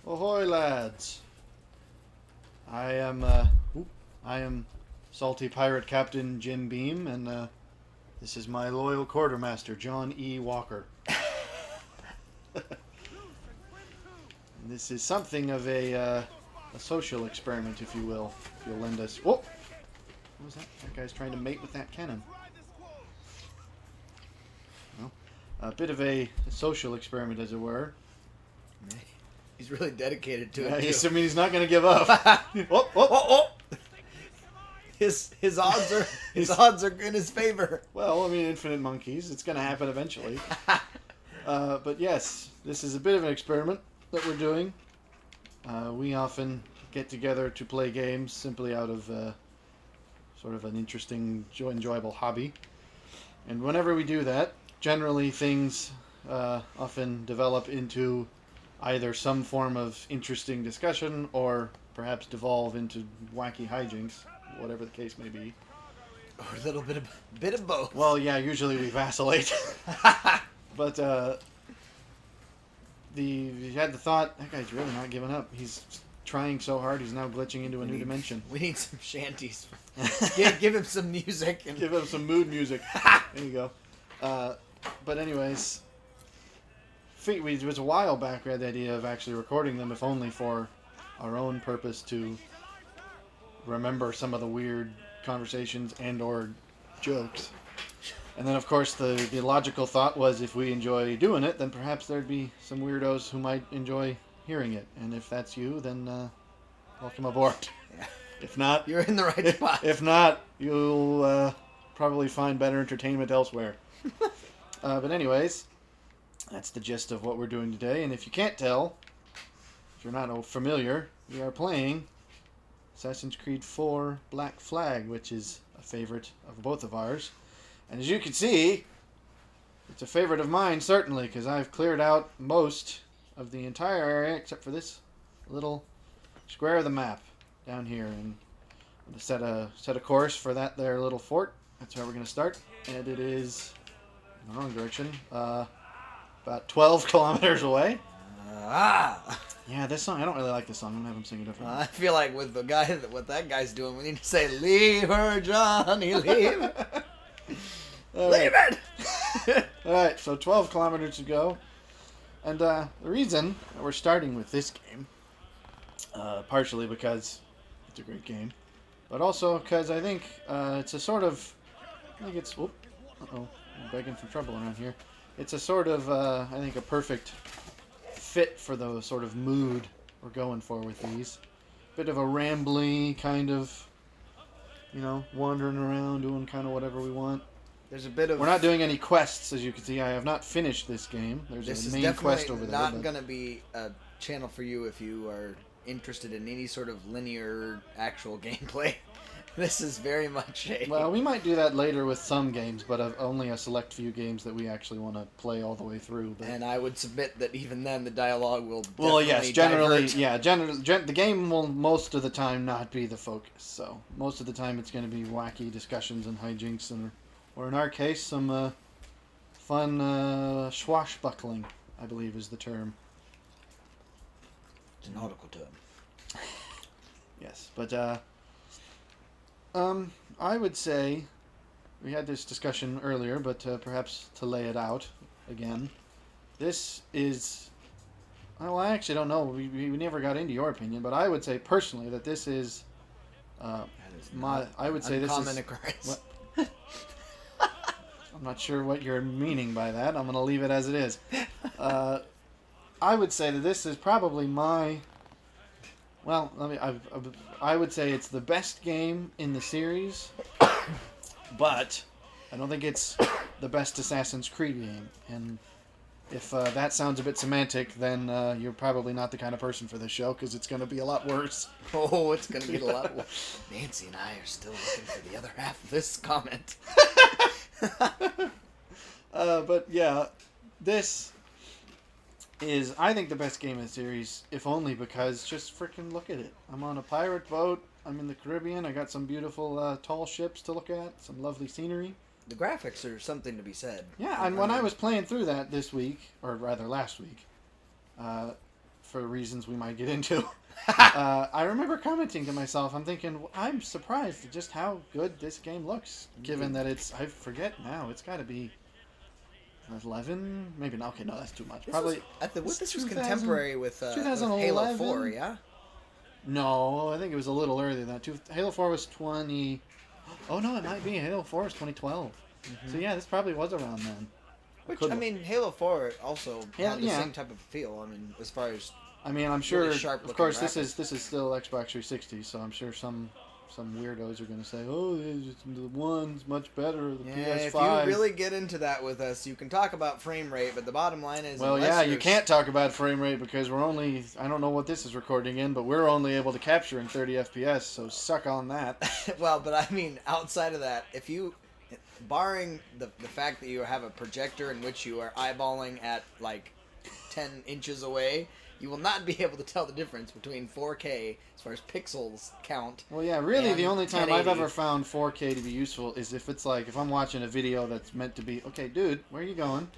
Ahoy, lads! I am, I am salty pirate captain Jim Beam, and this is my loyal quartermaster John E. Walker. This is something of a social experiment, if you will. If you'll lend us. Whoa! What was that? That guy's trying to mate with that cannon. Well, a bit of a social experiment, as it were. He's really dedicated to it. I mean, he's not going to give up. His odds are in his favor. Well, I mean, infinite monkeys. It's going to happen eventually. But yes, this is a bit of an experiment that we're doing. We often get together to play games simply out of sort of an interesting, enjoyable hobby. And whenever we do that, generally things often develop into either some form of interesting discussion or perhaps devolve into wacky hijinks, whatever the case may be. Or a little bit of both. Well, yeah, usually we vacillate. But we had the thought, that guy's really not giving up. He's trying so hard, he's now glitching into a new dimension. We need some shanties. give him some music. And give him some mood music. There you go. But anyways, it was a while back we had the idea of actually recording them, if only for our own purpose to remember some of the weird conversations and or jokes. And then, of course, the logical thought was if we enjoy doing it, then perhaps there'd be some weirdos who might enjoy hearing it. And if that's you, then welcome aboard. Yeah. If not, you're in the right spot. If not, you'll probably find better entertainment elsewhere. But anyways, that's the gist of what we're doing today. And if you can't tell, if you're not familiar, we are playing Assassin's Creed 4 Black Flag, which is a favorite of both of ours. And as you can see, it's a favorite of mine, certainly, because I've cleared out most of the entire area except for this little square of the map down here. And I'm going to set a course for that there little fort. That's where we're going to start. And it is in the wrong direction. About 12 kilometers away. Yeah, this song, I don't really like this song. I'm going to have him sing it over. I feel like with what that guy's doing, we need to say, "Leave her, Johnny, leave." Leave it! Alright, so 12 kilometers to go. And the reason that we're starting with this game, partially because it's a great game, but also because I think it's a sort of, I'm begging for trouble around here. It's a sort of, I think, a perfect fit for the sort of mood we're going for with these. Bit of a rambly kind of, wandering around, doing kind of whatever we want. There's a bit of... We're not doing any quests, as you can see. I have not finished this game. There's a main quest over there. This is definitely not going to be a channel for you if you are interested in any sort of linear actual gameplay. This is very much a... Well, we might do that later with some games, but only a select few games that we actually want to play all the way through. But... And I would submit that even then the dialogue will generally, divert. yeah, the game will most of the time not be the focus. So most of the time it's going to be wacky discussions and hijinks, or in our case, some fun swashbuckling, I believe is the term. It's a nautical term. Yes, but I would say, we had this discussion earlier, but perhaps to lay it out again, this is, well, I actually don't know, we never got into your opinion, but I would say personally that this is, I would say this is... Uncommon occurrence. I'm not sure what you're meaning by that. I'm going to leave it as it is. I would say that this is probably my... Well, I would say it's the best game in the series, but I don't think it's the best Assassin's Creed game. And if that sounds a bit semantic, then you're probably not the kind of person for this show, because it's going to be a lot worse. Oh, it's going to be a lot worse. Nancy and I are still looking for the other half of this comment. But yeah, this is, I think, the best game in the series, if only because just freaking look at it. I'm on a pirate boat. I'm in the Caribbean. I got some beautiful tall ships to look at. Some lovely scenery. The graphics are something to be said. Yeah, and when I was playing through that this week, or rather last week, for reasons we might get into. I remember commenting to myself, I'm thinking, I'm surprised at just how good this game looks, given that it's, I forget now, it's got to be 11, maybe not. Okay, no, that's too much. Probably. This was contemporary with 2011. Halo 4, yeah. No, I think it was a little earlier than that. Halo 4 was 20. Oh no, it might be. Halo 4 is 2012. So yeah, this probably was around then. Which I mean, Halo 4 also had the same type of feel. I mean, as far as I'm sure. really sharp of course, graphics. this is still Xbox 360, so I'm sure some weirdos are going to say, "Oh, the one's much better." The PS5. If you really get into that with us, you can talk about frame rate, but the bottom line is, well, yeah, you can't talk about frame rate because we're only. I don't know what this is recording in, but we're only able to capture in 30 FPS. So suck on that. Well, but I mean, outside of that, if you, barring the fact that you have a projector in which you are eyeballing at like 10 inches away, you will not be able to tell the difference between 4K as far as pixels count. Well, yeah, really the only time 1080. I've ever found 4K to be useful is if it's like, if I'm watching a video that's meant to be, okay, dude, where are you going?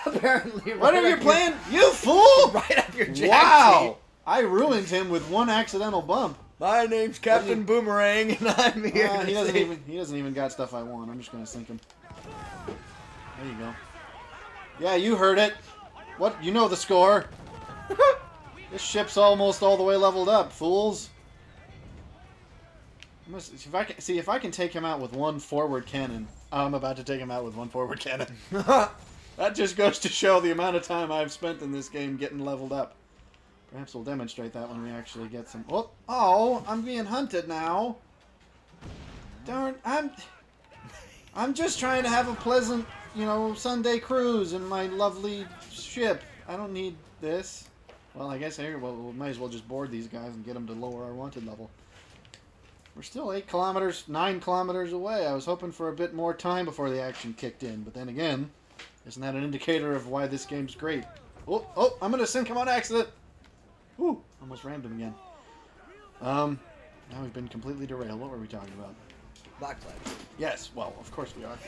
Apparently, What are you playing? You fool! Right up your jack Wow! I ruined him with one accidental bump. My name's Captain Boomerang, and I'm here. He doesn't even got stuff I want. I'm just gonna sink him. There you go. Yeah, you heard it. What? You know the score. This ship's almost all the way leveled up, fools. If I can take him out with one forward cannon. I'm about to take him out with one forward cannon. That just goes to show the amount of time I've spent in this game getting leveled up. Perhaps we'll demonstrate that when we actually get some. Oh, I'm being hunted now. Darn, I'm just trying to have a pleasant, Sunday cruise in my lovely ship. I don't need this. Well, I guess we might as well just board these guys and get them to lower our wanted level. We're still 9 kilometers away. I was hoping for a bit more time before the action kicked in, but then again, isn't that an indicator of why this game's great? Oh, I'm gonna sink him on accident. Ooh, almost rammed him again. Now we've been completely derailed. What were we talking about? Black Flag. Yes, well, of course we are.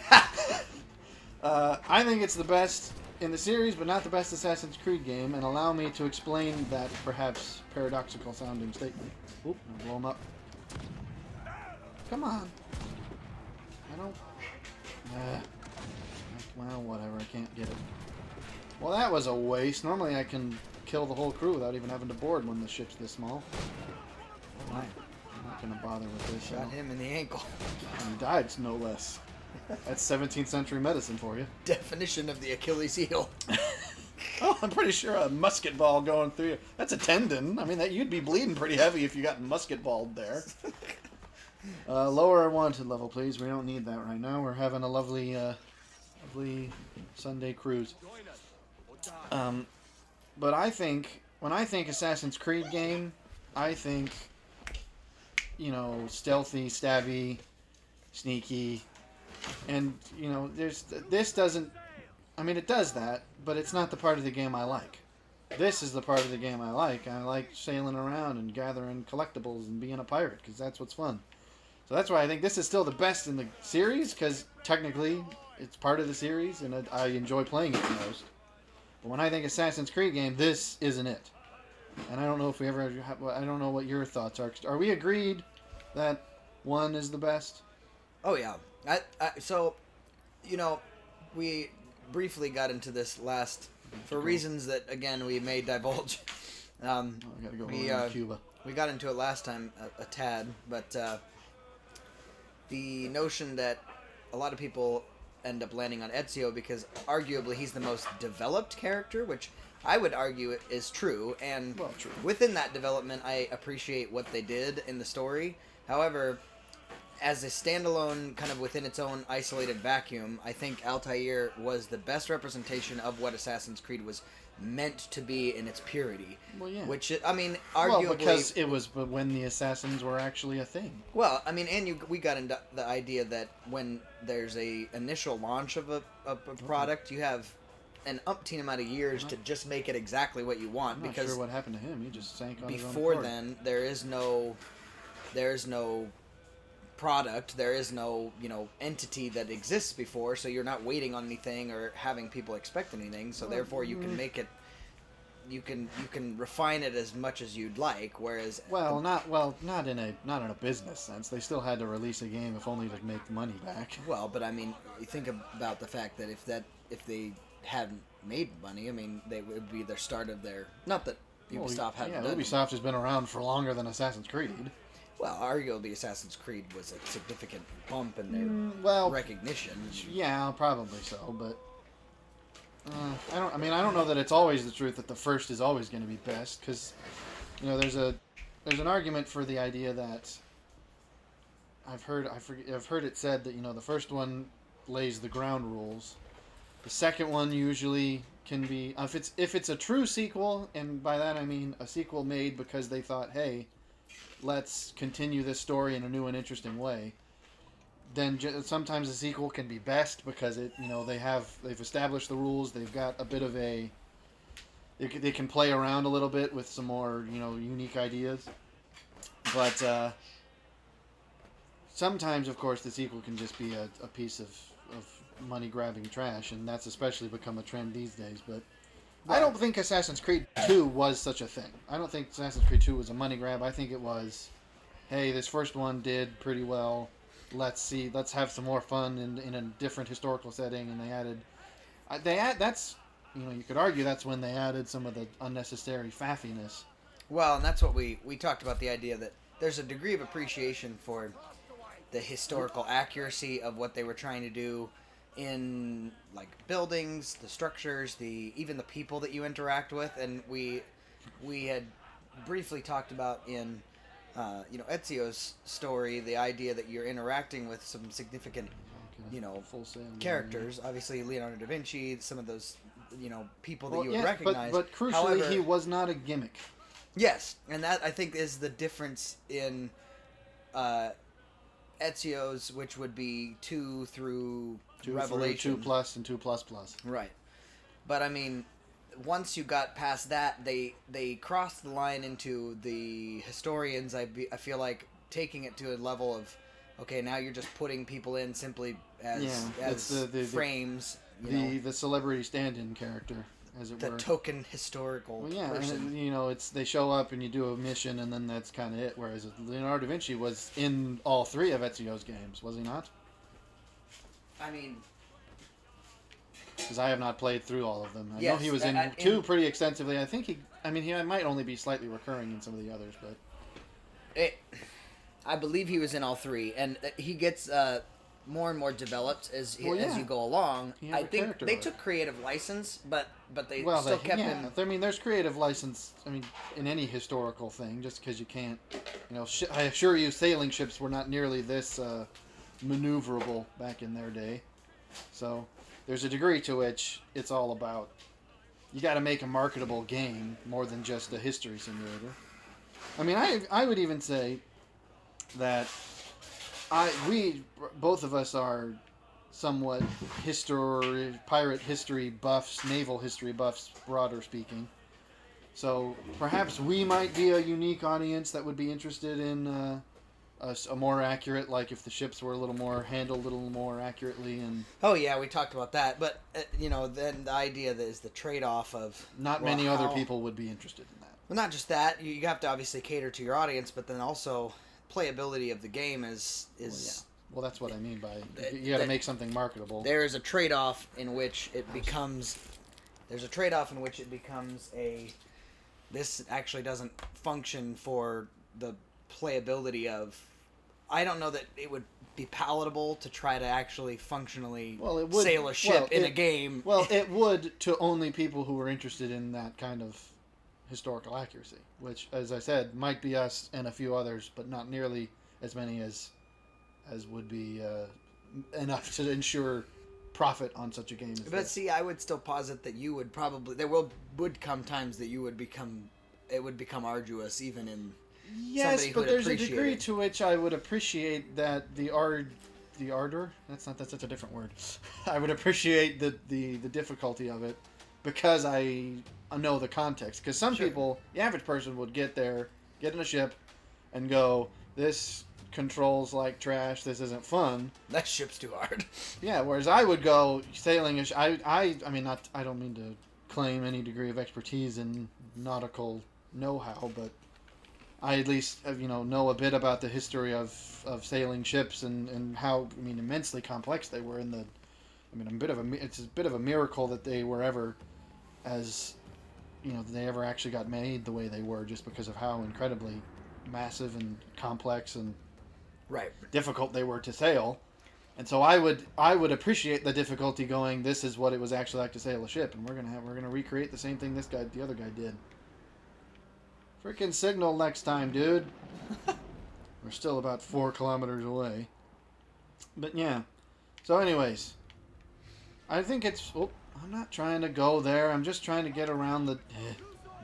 I think it's the best in the series, but not the best Assassin's Creed game, and allow me to explain that perhaps paradoxical sounding statement. Oop, I'll blow him up. Come on. I don't... well, whatever, I can't get it. Well, that was a waste. Normally I can kill the whole crew without even having to board when the ship's this small. Oh, I'm not going to bother with this. Shot him in the ankle. And he died, no less. That's 17th century medicine for you. Definition of the Achilles heel. Oh, I'm pretty sure a musket ball going through you. That's a tendon. I mean, you'd be bleeding pretty heavy if you got musket balled there. Lower our wanted level, please. We don't need that right now. We're having a lovely Sunday cruise. But I think, when I think Assassin's Creed game, I think, stealthy, stabby, sneaky, and, this doesn't, it does that, but it's not the part of the game I like. This is the part of the game I like. I like sailing around and gathering collectibles and being a pirate, because that's what's fun. So that's why I think this is still the best in the series, because technically it's part of the series, and I enjoy playing it the most. But when I think Assassin's Creed game, this isn't it. And I don't know if we ever... I don't know what your thoughts are. Are we agreed that 1 is the best? Oh, yeah. So, we briefly got into this last... For reasons that, again, we may divulge. I gotta go to Cuba. We got into it last time a tad, but the notion that a lot of people end up landing on Ezio because arguably he's the most developed character, which I would argue is true, and true. Within that development I appreciate what they did in the story. However, as a standalone, kind of within its own isolated vacuum, I think Altair was the best representation of what Assassin's Creed was meant to be in its purity. Well, yeah. Which, arguably... Well, because it was when the assassins were actually a thing. Well, we got into the idea that when there's a initial launch of a product, you have an umpteen amount of years to just make it exactly what you want. I'm not because sure what happened to him. He just sank on his own before accord. then, there is no product, there is no entity that exists before, so you're not waiting on anything or having people expect anything, so therefore you can make it you can refine it as much as you'd like. Whereas not in a business sense. They still had to release a game if only to make the money back. well, but I mean, you think about the fact that if they hadn't made money, I mean, they would be their start of their not that Ubisoft hadn't done it. Ubisoft has been around for longer than Assassin's Creed. Well, arguably, Assassin's Creed was a significant bump in their recognition. Yeah, probably so, but I don't. I mean, I don't know that it's always the truth that the first is always going to be best, because there's an argument for the idea that I've heard it said that the first one lays the ground rules. The second one usually can be if it's a true sequel, and by that I mean a sequel made because they thought, hey, let's continue this story in a new and interesting way. Then sometimes a sequel can be best because they've established the rules. They've got a bit of they can play around a little bit with some more unique ideas. But sometimes, of course, the sequel can just be a piece of money grabbing trash, and that's especially become a trend these days. But I don't think Assassin's Creed 2 was such a thing. I don't think Assassin's Creed 2 was a money grab. I think it was, hey, this first one did pretty well. Let's have some more fun in a different historical setting. And you could argue that's when they added some of the unnecessary faffiness. Well, and that's what we talked about, the idea that there's a degree of appreciation for the historical accuracy of what they were trying to do in like buildings, the structures, even the people that you interact with, and we had briefly talked about in Ezio's story the idea that you're interacting with some significant characters. Obviously, Leonardo da Vinci, some of those people that you would recognize. But crucially, however, he was not a gimmick. Yes, and that I think is the difference in Ezio's, which would be 2 through Revelation. 2 plus and 2 plus plus. Right. But I mean, once you got past that, they crossed the line into the historians. I feel like taking it to a level of, okay, now you're just putting people in simply as frames. The celebrity stand-in character, as it were. The token historical person. And, they show up and you do a mission, and then that's kind of it. Whereas Leonardo da Vinci was in all 3 of Ezio's games, was he not? I mean, because I have not played through all of them. I know he was in 2 pretty extensively. I think he might only be slightly recurring in some of the others, but I believe he was in all 3, and he gets more and more developed as you go along. I think they took creative license, but they still kept him. I mean, there's creative license. I mean, in any historical thing, just because you can't, I assure you, sailing ships were not nearly this maneuverable back in their day. So there's a degree to which it's all about, you got to make a marketable game more than just a history simulator. I mean, I would even say that both of us are somewhat pirate history buffs, naval history buffs, broader speaking. So perhaps we might be a unique audience that would be interested in a more accurate, like if the ships were handled a little more accurately. And oh yeah, we talked about that, but then the idea that is the trade-off of not many other people would be interested in that. Well, not just that, you have to obviously cater to your audience, but then also playability of the game is well, that's what I mean by you got to make something marketable. There is a trade-off in which it becomes this actually doesn't function for the playability of. I don't know that it would be palatable to try to actually functionally sail a ship in a game. Well, it would to only people who were interested in that kind of historical accuracy, which, as I said, might be us and a few others, but not nearly as many as would be enough to ensure profit on such a game as But this. see, I would still posit that you would probably would come times that it would become arduous even in. Yes, but there's a degree to which I would appreciate that the ardor. That's such a different word. I would appreciate the difficulty of it because I know the context. Because some people, the average person, would get there, get in a ship, and go, "This controls like trash. This isn't fun. That ship's too hard." Yeah. Whereas I would go sailing. I mean, not. I don't mean to claim any degree of expertise in nautical know-how, but I at least know a bit about the history of sailing ships and how immensely complex they were in the. It's a bit of a miracle that they were ever as they ever actually got made the way they were, just because of how incredibly massive and complex and right difficult they were to sail. And so I would appreciate the difficulty going, this is what it was actually like to sail a ship, and we're gonna recreate the same thing the other guy did. Freaking signal next time, dude. We're still about 4 kilometers away. But yeah. So anyways, I think it's. Oh, I'm not trying to go there. I'm just trying to get around the.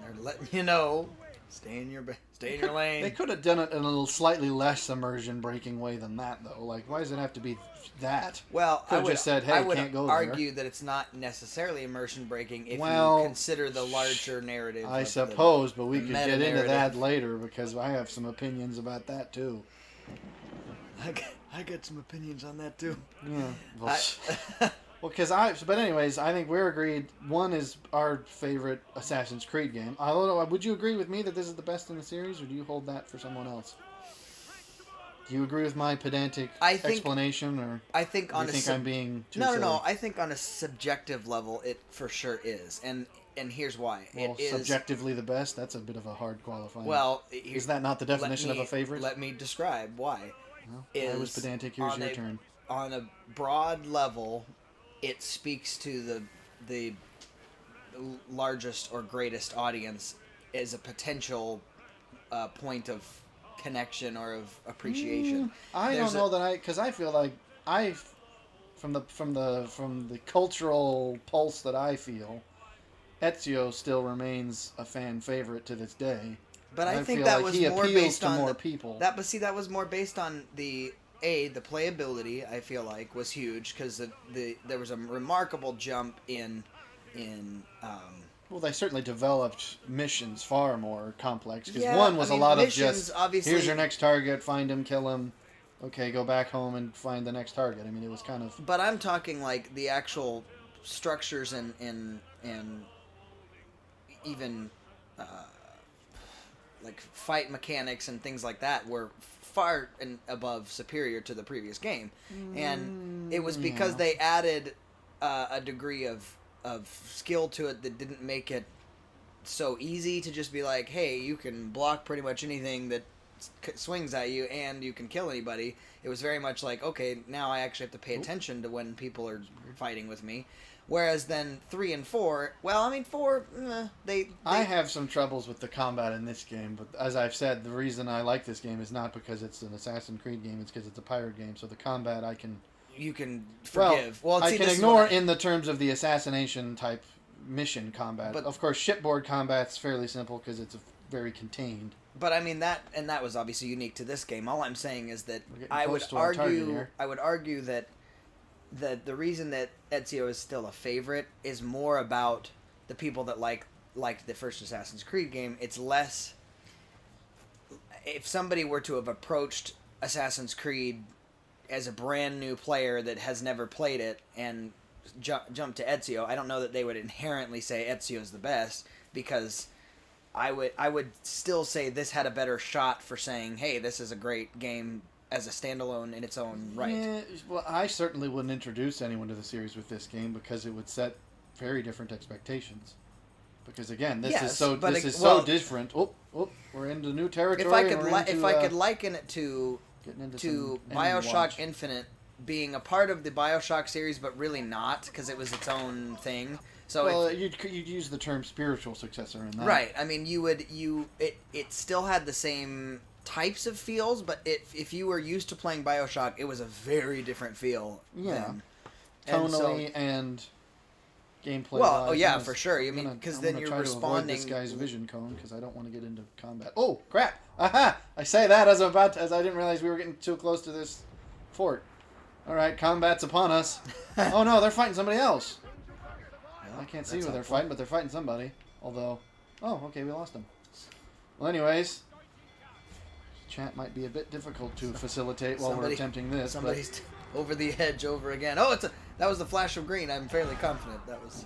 They're letting you know. Stay in your lane. They could have done it in a little slightly less immersion breaking way than that, though. Like, why does it have to be that? Well, could have just said, "Hey, can't go there." I would argue that it's not necessarily immersion breaking if you consider the larger narrative. I suppose, but we could get into that later because I have some opinions about that too. I got some opinions on that too. Yeah. But anyways, I think we're agreed. 1 is our favorite Assassin's Creed game. Although, would you agree with me that this is the best in the series, or do you hold that for someone else? Do you agree with my pedantic explanation, or I think do you think I'm being too no, silly? no. I think on a subjective level, it for sure is, and here's why. Well, it is subjectively the best. That's a bit of a hard qualifying. Well, is that not the definition of a favorite? Let me describe why. Well, I was pedantic. Here's your turn. On a broad level, it speaks to the largest or greatest audience as a potential point of connection or of appreciation. I don't know that because I feel like from the cultural pulse that I feel, Ezio still remains a fan favorite to this day. But I think that was more based on more people. That was more based on the playability. I feel like was huge because there was a remarkable jump in. Well, they certainly developed missions far more complex because 1 was a lot of just here's your next target, find him, kill him. Okay, go back home and find the next target. I mean, it was kind of. But I'm talking like the actual structures and even. Like fight mechanics and things like that were far and above superior to the previous game, and it was because they added a degree of skill to it that didn't make it so easy to just be like, hey, you can block pretty much anything that swings at you and you can kill anybody. It was very much like, okay, now I actually have to pay attention to when people are fighting with me. Whereas then 3 and 4, 4, they... I have some troubles with the combat in this game, but as I've said, the reason I like this game is not because it's an Assassin's Creed game, it's because it's a pirate game, so the combat you can forgive. Well, I can ignore in the terms of the assassination type mission combat. But of course, shipboard combat's fairly simple because it's very contained. But I mean that was obviously unique to this game. All I'm saying is that I would argue that the reason that Ezio is still a favorite is more about the people that liked the first Assassin's Creed game. It's less. If somebody were to have approached Assassin's Creed as a brand new player that has never played it and jump to Ezio, I don't know that they would inherently say Ezio is the best, because I would still say this had a better shot for saying, hey, this is a great game as a standalone in its own right. Yeah, well, I certainly wouldn't introduce anyone to the series with this game because it would set very different expectations. Because again, this is so different. Oh, we're into new territory. If I could liken it to BioShock Infinite being a part of the BioShock series, but really not, because it was its own thing. So you'd use the term spiritual successor in that. Right. I mean, it still had the same types of feels, but if you were used to playing BioShock, it was a very different feel. Yeah. Tonally and gameplay. Well, yeah, for sure. I mean, because then you're responding. To avoid this guy's vision cone because I don't want to get into combat. Oh crap! Aha! I say that as I didn't realize we were getting too close to this fort. All right, combat's upon us. Oh no, they're fighting somebody else. I can't see who they're fighting, but they're fighting somebody. Although, okay, we lost them. Well, anyways, chat might be a bit difficult to facilitate while we're attempting this. Somebody's over the edge over again. Oh, that was the flash of green. I'm fairly confident that was.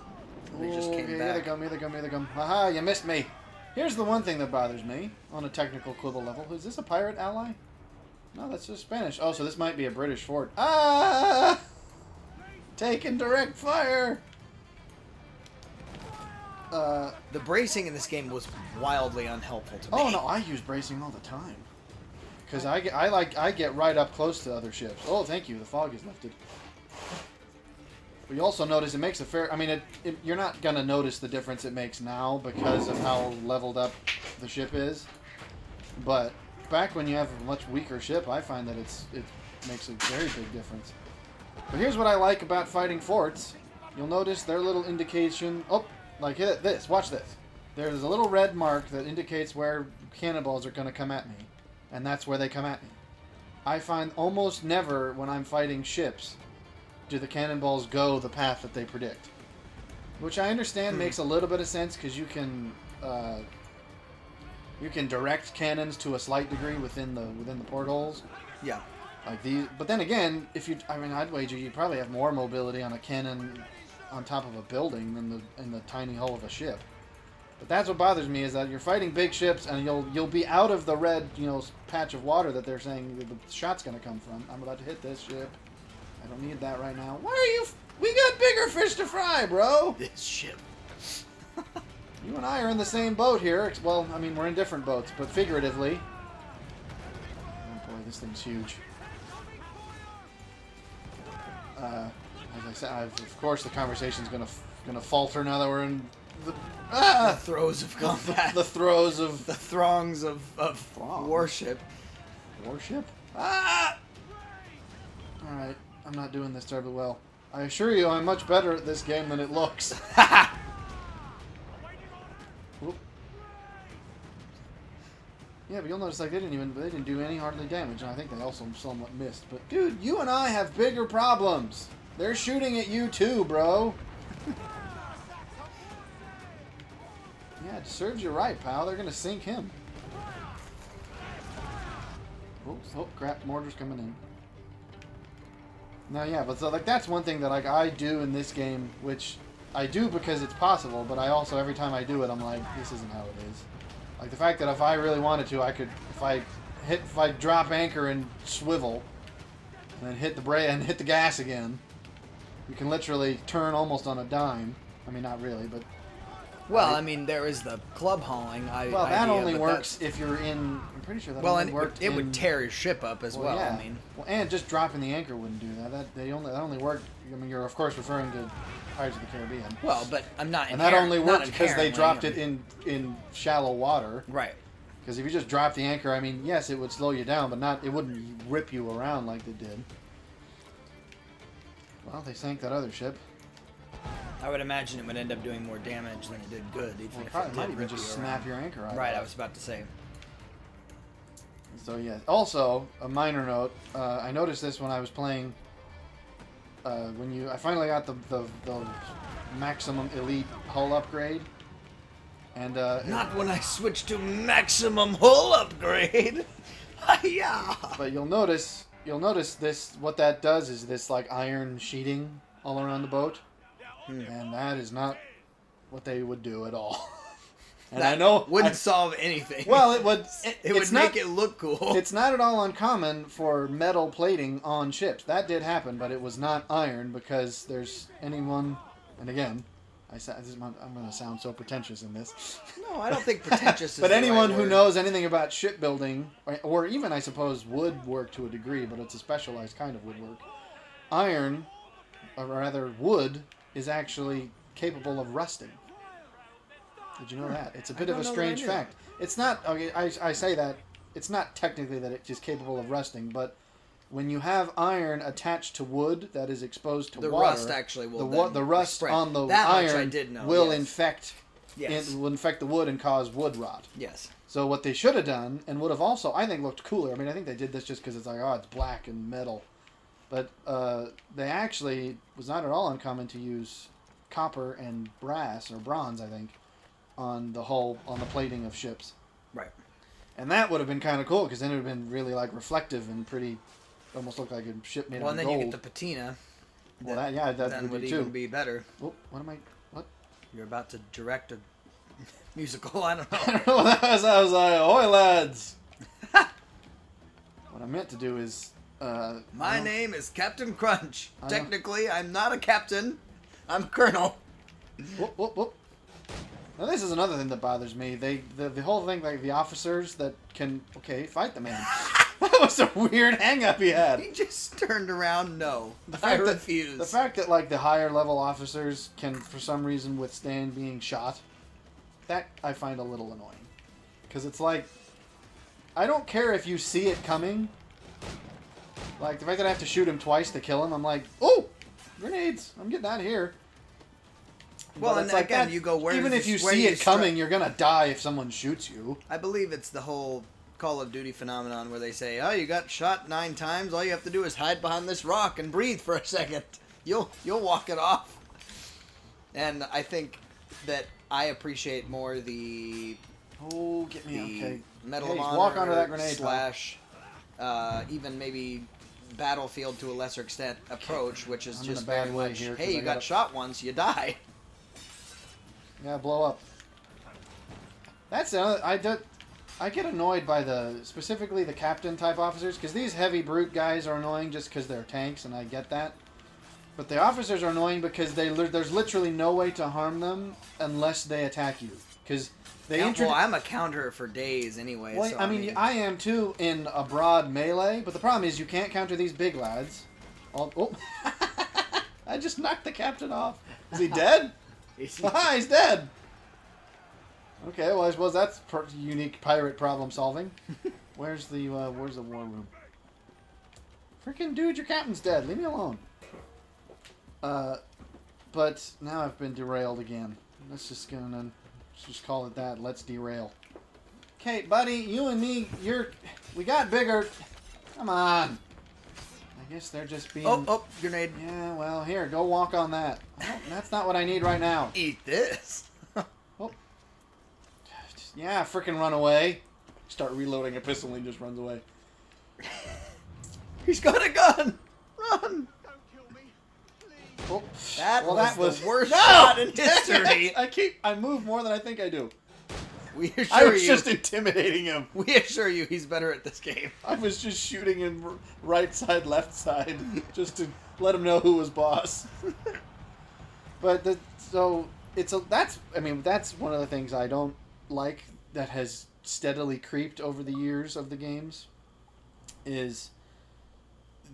They just came Here back. they come, here they come, here they come. Haha, you missed me. Here's the one thing that bothers me on a technical quibble level. Is this a pirate ally? No, that's just Spanish. Oh, so this might be a British fort. Ah! Taking direct fire! The bracing in this game was wildly unhelpful to me. Oh, no, I use bracing all the time. Because I get right up close to other ships. Oh, thank you. The fog is lifted. But you also notice it makes a fair... I mean, you're not going to notice the difference it makes now because of how leveled up the ship is. But back when you have a much weaker ship, I find that it makes a very big difference. But here's what I like about fighting forts. You'll notice their little indication... Oh, like hit this. Watch this. There's a little red mark that indicates where cannonballs are going to come at me. And that's where they come at me. I find almost never when I'm fighting ships do the cannonballs go the path that they predict. Which I understand makes a little bit of sense because you can direct cannons to a slight degree within the portholes. Yeah. Like these, but then again, I'd wager you probably have more mobility on a cannon on top of a building than in the tiny hull of a ship. But that's what bothers me is that you're fighting big ships and you'll be out of the red patch of water that they're saying the shot's going to come from. I'm about to hit this ship. I don't need that right now. Why are you? We got bigger fish to fry, bro. This ship. You and I are in the same boat here. Well, I mean we're in different boats, but figuratively. Oh boy, this thing's huge. As I said, of course the conversation's gonna falter now that we're in the throes of combat. The throes of the throngs of warship. Warship? Ah! Alright, I'm not doing this terribly well. I assure you I'm much better at this game than it looks. Whoop. Yeah, but you'll notice like they didn't do any hardly damage, and I think they also somewhat missed. But dude, you and I have bigger problems. They're shooting at you too, bro. Yeah, it serves you right, pal. They're gonna sink him. Oops, oh crap, mortar's coming in. Now yeah, but so like that's one thing that like I do in this game, which I do because it's possible, but I also every time I do it I'm like, this isn't how it is. Like the fact that if I really wanted to, I could if I drop anchor and swivel and then hit the gas again, you can literally turn almost on a dime. I mean not really, but well, I mean, there is the club hauling. Well, that only works if you're in. I'm pretty sure that only worked. It would tear your ship up as well. Yeah. I mean, and just dropping the anchor wouldn't do that. That only worked. I mean, you're of course referring to Pirates of the Caribbean. Well, but I'm not. And that only worked because they dropped it in shallow water. Right. Because if you just drop the anchor, I mean, yes, it would slow you down, but it wouldn't rip you around like they did. Well, they sank that other ship. I would imagine it would end up doing more damage than it did good. Even if Probably it might did even rip just you snap around. your anchor out. Right, I was about to say. So yeah. Also, a minor note. I noticed this when I was playing. I finally got the maximum elite hull upgrade, and not when I switched to maximum hull upgrade. Yeah. But you'll notice this. What that does is this like iron sheeting all around the boat, and that is not what they would do at all. And that I know wouldn't solve anything. Well, it would. It would make it look cool. It's not at all uncommon for metal plating on ships. That did happen, but it was not iron because there's anyone. And again, I'm going to sound so pretentious in this. No, I don't think pretentious is But the anyone right who word. knows anything about shipbuilding, or even I suppose woodwork to a degree, but it's a specialized kind of woodwork. Iron, or rather wood, is actually capable of rusting. Did you know that? It's a bit of a strange fact. It's not, okay, I say that, it's not technically that it's just capable of rusting, but when you have iron attached to wood that is exposed to the water, rust actually will the rust spread. on the that iron much I did know, will yes. infect will infect the wood and cause wood rot. Yes. So what they should have done, and would have also, I think, looked cooler. I mean, I think they did this just because it's like, oh, it's black and metal. But they actually, was not at all uncommon to use copper and brass, or bronze, I think, on the hull, on the plating of ships. Right. And that would have been kind of cool, because then it would have been really, like, reflective and pretty, almost looked like a ship made of gold. Well, and then you get the patina. Well, that then would be even be better. Oh, what? You're about to direct a musical. I don't know. I don't know what that was. I was like, ahoy, lads. What I meant to do is... My name is Captain Crunch. I don't- Technically, I'm not a captain. I'm a colonel. Whoop, whoop, whoop. Now this is another thing that bothers me. The whole thing, like the officers that can... Okay, fight the man. That was a weird hang-up he had. He just turned around. No, The I fact that- refuse. The fact that, like, the higher level officers can, for some reason, withstand being shot, that I find a little annoying. Because it's like, I don't care if you see it coming. Like, the fact that I have to shoot him twice to kill him, I'm like, oh, grenades, I'm getting out of here. Well, But and it's like again, that- you go where even if you where see it stri- coming, you're gonna die if someone shoots you. I believe it's the whole Call of Duty phenomenon where they say, "Oh, you got shot 9 times. All you have to do is hide behind this rock and breathe for a second. You'll walk it off." And I think that I appreciate more the Oh, get me, okay. Medal Hey, of Honor walk onto that grenade, slash even maybe Battlefield to a lesser extent approach, which is I'm in just a bad very way much, here, 'cause hey, I you got gotta- shot once, you die. Yeah, blow up. That's the other, I get annoyed by specifically the captain type officers, because these heavy brute guys are annoying just because they're tanks, and I get that. But the officers are annoying because there's literally no way to harm them unless they attack you. Because they Well, I'm a counterer for days anyway. Well, so, I mean, I am too in a broad melee, but the problem is you can't counter these big lads. Oh. I just knocked the captain off. Is he dead? Ah, he's dead. Okay, well I suppose that's unique pirate problem solving. Where's the war room? Freaking dude, your captain's dead. Leave me alone. But now I've been derailed again. Let's just call it that. Let's derail. Okay, buddy, you and me, we got bigger. Come on. I guess they're just being... Oh, grenade. Yeah, well, here, go walk on that. That's not what I need right now. Eat this. Oh. Yeah, frickin' run away. Start reloading a pistol and he just runs away. He's got a gun. Run. Oh. That well, was the worst shot in history. I move more than I think I do. We I assure was you. just intimidating him. We assure you, he's better at this game. I was just shooting in right side, left side, just to let him know who was boss. But that's one of the things I don't like that has steadily creeped over the years of the games. Is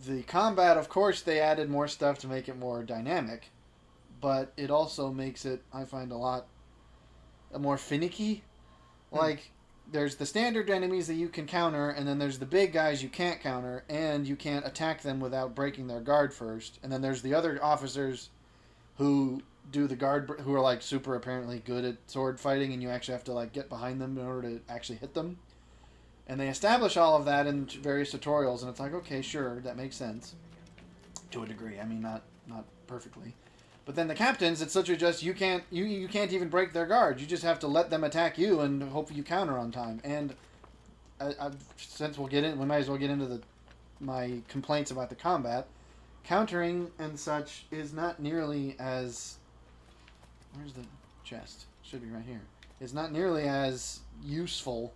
the combat? Of course, they added more stuff to make it more dynamic, but it also makes it, I find, a lot more finicky. Like, there's the standard enemies that you can counter, and then there's the big guys you can't counter, and you can't attack them without breaking their guard first. And then there's the other officers who do the guard, who are, like, super apparently good at sword fighting, and you actually have to, like, get behind them in order to actually hit them. And they establish all of that in various tutorials, and it's like, okay, sure, that makes sense. To a degree. I mean, not perfectly. But then the captains, it's literally just you can't even break their guard. You just have to let them attack you and hope you counter on time. And since we might as well get into my complaints about the combat. Countering and such is not nearly as... Where's the chest? Should be right here. It's not nearly as useful.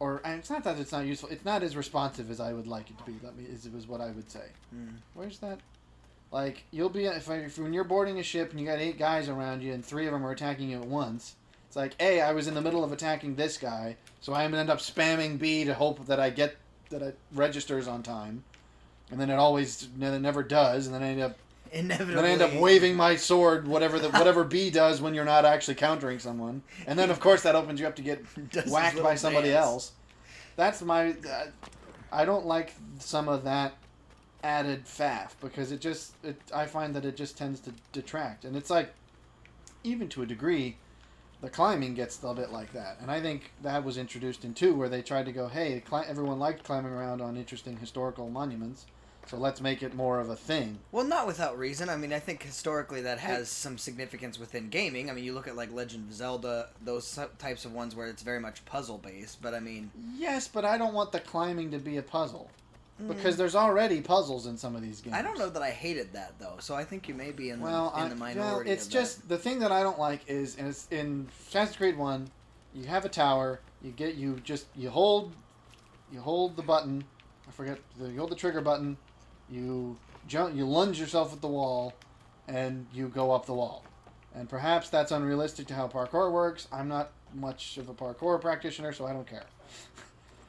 And it's not that it's not useful. It's not as responsive as I would like it to be. Is what I would say. Where's that? Like, you'll be... when you're boarding a ship and you got 8 guys around you and 3 of them are attacking you at once, it's like, A, I was in the middle of attacking this guy, so I'm going to end up spamming B to hope that it registers on time. And then it never does, and then I end up waving my sword, whatever B does when you're not actually countering someone. And then, of course, that opens you up to get whacked by somebody else. That's I don't like some of that added faff, because I find that it just tends to detract. And it's like, even to a degree, the climbing gets a bit like that. And I think that was introduced in 2, where they tried to go, hey, everyone liked climbing around on interesting historical monuments, so let's make it more of a thing. Well, not without reason. I mean, I think historically that has some significance within gaming. I mean, you look at, like, Legend of Zelda, those types of ones where it's very much puzzle-based, but I mean... Yes, but I don't want the climbing to be a puzzle. because there's already puzzles in some of these games. I don't know that I hated that though, so I think you may be in the minority. Well, it's of just that. the thing that I don't like is, and it's in Assassin's Creed 1, you have a tower, you hold the button, you hold the trigger button, you lunge yourself at the wall, and you go up the wall. And perhaps that's unrealistic to how parkour works. I'm not much of a parkour practitioner, so I don't care.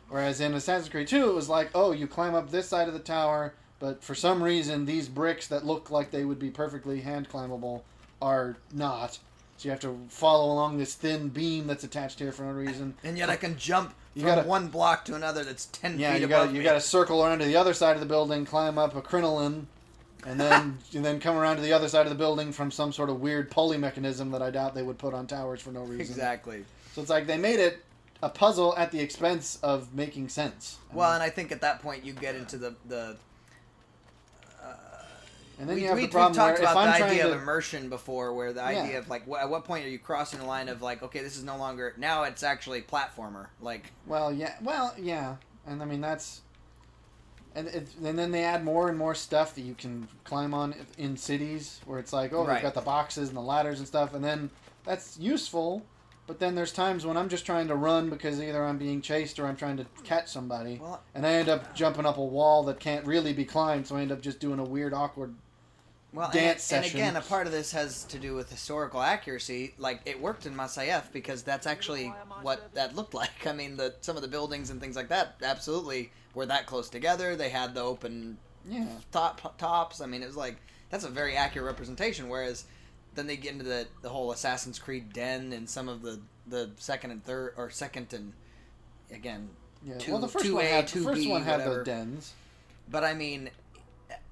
Whereas in Assassin's Creed 2, it was like, oh, you climb up this side of the tower, but for some reason, these bricks that look like they would be perfectly hand climbable are not. So you have to follow along this thin beam that's attached here for no reason. And yet I can jump from one block to another that's 10 feet above me. You got to circle around to the other side of the building, climb up a crinoline, and then come around to the other side of the building from some sort of weird pulley mechanism that I doubt they would put on towers for no reason. Exactly. So it's like they made it a puzzle at the expense of making sense. Well, and I think at that point you get into the and then we, you have we, the problem we've talked where about if I'm the idea trying of immersion before, where the idea Yeah. of like, at what point are you crossing the line of like, okay, this is no longer, now it's actually platformer. Like, well, yeah, and I mean that's, and then they add more and more stuff that you can climb on in cities, where it's like, oh, Right. they've got the boxes and the ladders and stuff, and then that's useful. But then there's times when I'm just trying to run because either I'm being chased or I'm trying to catch somebody, and I end up jumping up a wall that can't really be climbed, so I end up just doing a weird, awkward dance session. And again, a part of this has to do with historical accuracy. Like, it worked in Masyaf because that's actually what that looked like. I mean, some of the buildings and things like that absolutely were that close together. They had the open tops. I mean, it was like, that's a very accurate representation, whereas then they get into the whole Assassin's Creed den and some of the second and third, or second and, again, the first 2A, one had, 2B, the first one had whatever. those dens. But I mean,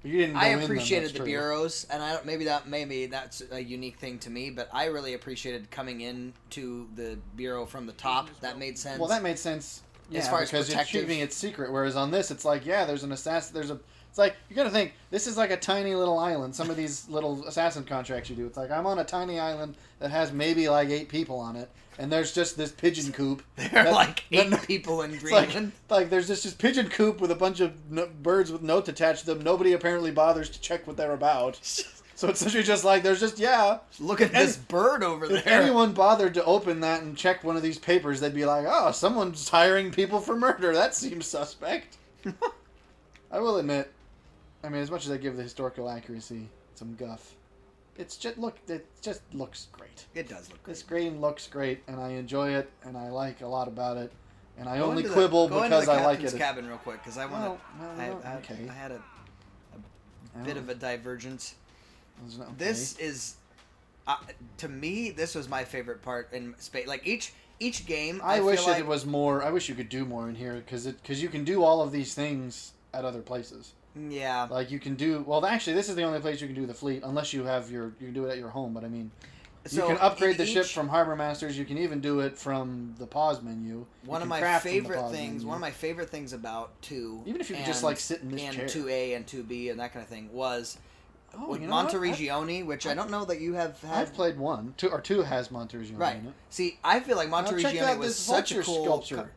You didn't go I in them, appreciated that's the true. bureaus, and maybe that's a unique thing to me. But I really appreciated coming in to the bureau from the top. That made sense. Well, that made sense. As far as because it's protective- keeping it secret. Whereas on this, it's like, there's an assassin. It's like you got to think this is like a tiny little island. Some of these little assassin contracts you do, it's like I'm on a tiny island that has maybe like 8 people on it, and there's just this pigeon coop. There are like 8 people in Greenland. Like there's just this pigeon coop with a bunch of birds with notes attached to them. Nobody apparently bothers to check what they're about. So it's essentially just like there's just Look at this bird over there. If anyone bothered to open that and check one of these papers, they'd be like, "Oh, someone's hiring people for murder. That seems suspect." I will admit, I mean, as much as I give the historical accuracy some guff, it just looks great. It does look great. This game looks great, and I enjoy it, and I like a lot of it, and I Go only into quibble go because into the I like captain's it. cabin real quick because I want to. Okay. I had a bit of a divergence. Okay. This is, to me, this was my favorite part in space. Like each game, I feel wish like, it was more. I wish you could do more in here because you can do all of these things at other places. Yeah. Like you can do. Well, actually, this is the only place you can do the fleet, unless you have you can do it at your home. But I mean, you can upgrade the ship from Harbor Masters. You can even do it from the pause menu. One of my favorite things about 2, even if you could just like sit in this and chair, 2A and 2B and that kind of thing, was with you know what? Monteregione, which I don't know that you have had. I've played 1, 2, or 2 has Monteregione Right. in it. See, I feel like Now check Monteregione out was this such a vulture cool sculpture. I never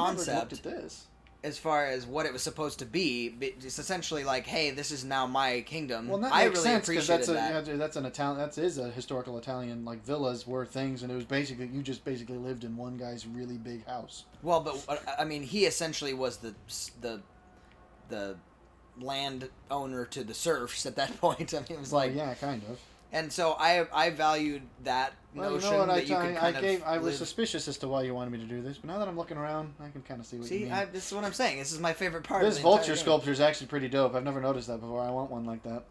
concept looked at this. as far as what it was supposed to be. It's essentially like, hey, this is now my kingdom. Well, that I makes really sense because appreciated that's that. that's an Italian. That is a historical Italian. Like villas were things, and it was basically you just basically lived in one guy's really big house. Well, but I mean, he essentially was the land owner to the serfs at that point. I mean, it was like, yeah, kind of. And so I valued that notion that you could kind of I was live. suspicious as to why you wanted me to do this, but now that I'm looking around, I can kind of see what you See, mean. this is what I'm saying. This is my favorite part. This of the entire vulture game. sculpture is actually pretty dope. I've never noticed that before. I want one like that.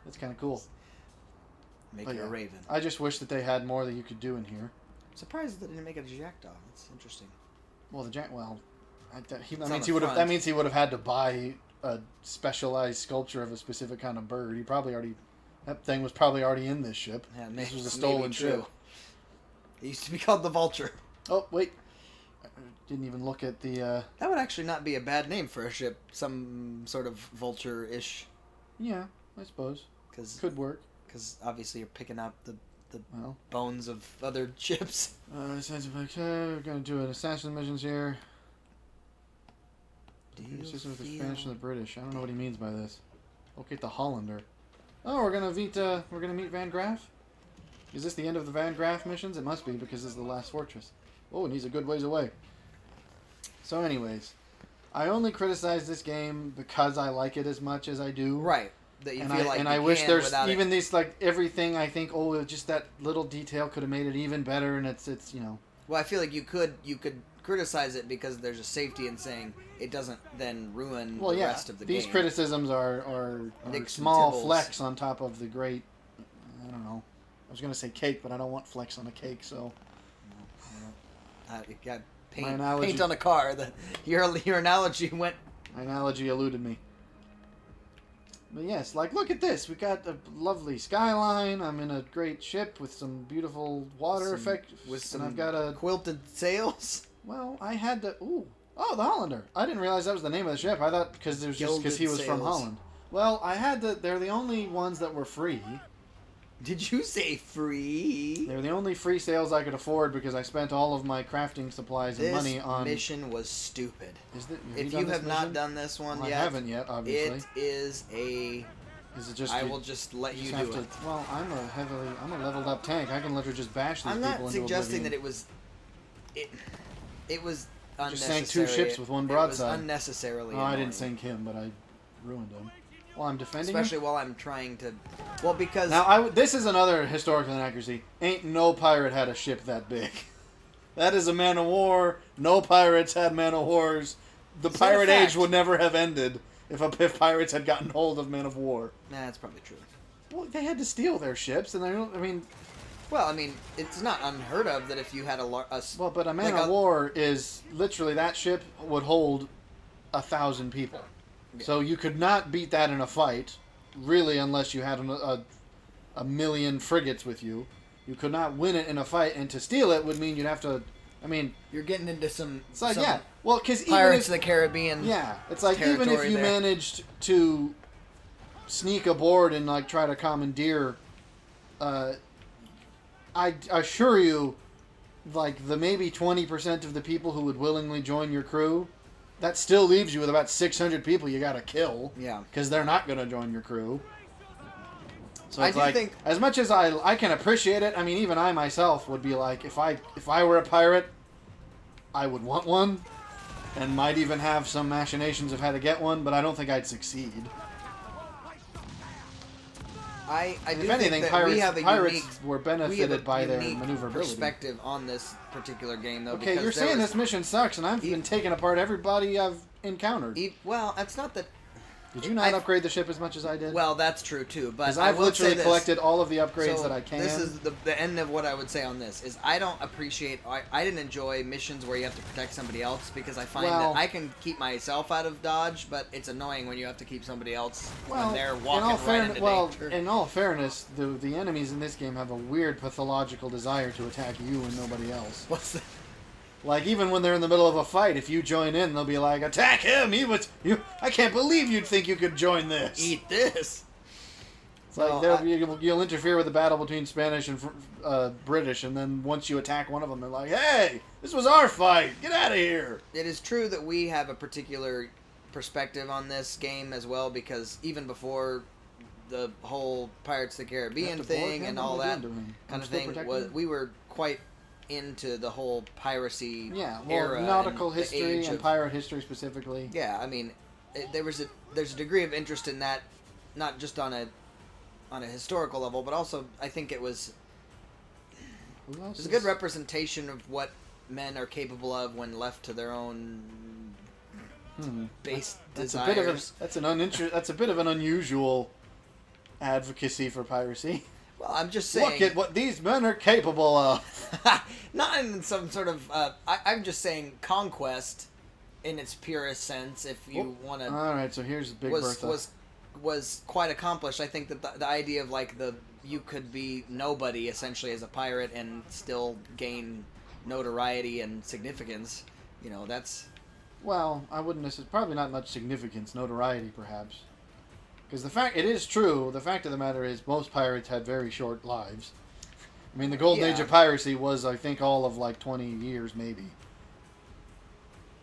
It's kind of cool. Make But you a yeah. raven. I just wish that they had more that you could do in here. I'm surprised that they didn't make it a jackdaw. That's interesting. Well, on means the front. that means he would have had to buy a specialized sculpture of a specific kind of bird. That thing was probably already in this ship. Yeah, this was a stolen ship. It used to be called the Vulture. Oh wait, I didn't even look at the. That would actually not be a bad name for a ship. Some sort of vulture-ish. Yeah, I suppose. Could work. Because obviously you're picking out the Well, bones of other ships. okay, we're gonna do an assassin missions here. Consistent with the Spanish and the British. I don't know what he means by this. Locate the Hollander. Oh, we're gonna meet Van Graff? Is this the end of the Van Graff missions? It must be, because this is the last fortress. Oh, and he's a good ways away. So anyways, I only criticize this game because I like it as much as I do. Right. That you feel like and you I wish can there's without even it. these, like, everything I think, oh, just that little detail could have made it even better, and it's you know. Well, I feel like you could criticize it because there's a safety in saying it doesn't then ruin the rest of the game. These criticisms are Nicks and small tibbles. flecks on top of the great, I don't know. I was going to say cake, but I don't want flecks on a cake, so. You got My analogy- paint on a car. Your analogy went. My analogy eluded me. But yes, like, look at this. We got a lovely skyline. I'm in a great ship with some beautiful water effect. With some and I've got a... quilted sails. Well, I had to... Ooh. Oh, the Hollander. I didn't realize that was the name of the ship. I thought because he was from Holland. Well, I had to... They're the only ones that were free. Did you say free? They're the only free sails I could afford because I spent all of my crafting supplies and money on... This mission was stupid. If You have not done this one well, yet. I haven't yet, obviously. It is a... Is it just... I will just let you do it. Well, I'm a leveled up tank. I can literally just bash these I'm people not into suggesting oblivion. that it was... It was unnecessary. Just sank 2 ships with one broadside. It was unnecessarily Oh, I annoying. didn't sink him, but I ruined him. Well, I'm defending Especially him. while I'm trying to... Well, because... Now, this is another historical inaccuracy. Ain't no pirate had a ship that big. That is a man of war. No pirates had man of wars. The Is that a pirate age fact? would never have ended if pirates had gotten hold of men of war. Nah, that's probably true. Well, they had to steal their ships, and Well, I mean, it's not unheard of that if you had well, but a man like of war is literally that ship would hold 1,000 people. Yeah. So you could not beat that in a fight, really, unless you had a million frigates with you. You could not win it in a fight, and to steal it would mean you'd have to. I mean, you're getting into some. it's like some well, because Pirates of the Caribbean. yeah, it's like even if territory you there. managed to sneak aboard and like try to commandeer, I assure you, like the maybe 20% of the people who would willingly join your crew, that still leaves you with about 600 people you got to kill. Yeah. Because they're not going to join your crew. So I it's do like, think- as much as I can appreciate it, I mean, even I myself would be like, if I were a pirate, I would want one, and might even have some machinations of how to get one, but I don't think I'd succeed. I do If think anything, that pirates, we have a pirates unique, were we have a benefited by their unique maneuverability. perspective on this particular game, though. Okay, because you're there saying was- this mission sucks, and I've been taking apart everybody I've encountered. Well, it's not that. Did you not upgrade the ship as much as I did? Well, that's true too, but because I I've will literally say this. collected all of the upgrades So that I can. This is the end of what I would say on this is I don't appreciate I didn't enjoy missions where you have to protect somebody else because I find Well- that I can keep myself out of dodge, but it's annoying when you have to keep somebody else Well, when they're in walking all right into danger. in all fairness, the enemies in this game have a weird pathological desire to attack you and nobody else. What's that? Like, even when they're in the middle of a fight, if you join in, they'll be like, attack him! I can't believe you'd think you could join this! Eat this. It's like, Well, you'll interfere with the battle between Spanish and British, and then once you attack one of them, they're like, hey, this was our fight! Get out of here! It is true that we have a particular perspective on this game as well because even before the whole Pirates of the Caribbean After thing Borg, and what all am I that doing? kind I'm of still thing protecting we were quite into the whole piracy Yeah, well, era nautical and the history age and of- pirate history specifically. Yeah, I mean, there's a degree of interest in that, not just on a historical level, but also I think it was Who else a good representation of what men are capable of when left to their own base That's desires. that's a bit of an unusual advocacy for piracy. Well, I'm just saying. Look at what these men are capable of. Not in some sort of. I'm just saying conquest, in its purest sense. If you want to, All right, so here's Big Bertha. was quite accomplished. I think that the idea of like you could be nobody essentially as a pirate and still gain notoriety and significance. You know, that's. Well, I wouldn't necessarily. Probably not much significance, notoriety, perhaps. Because it is true. The fact of the matter is, most pirates had very short lives. I mean, the golden age of piracy was, I think, all of like 20 years, maybe.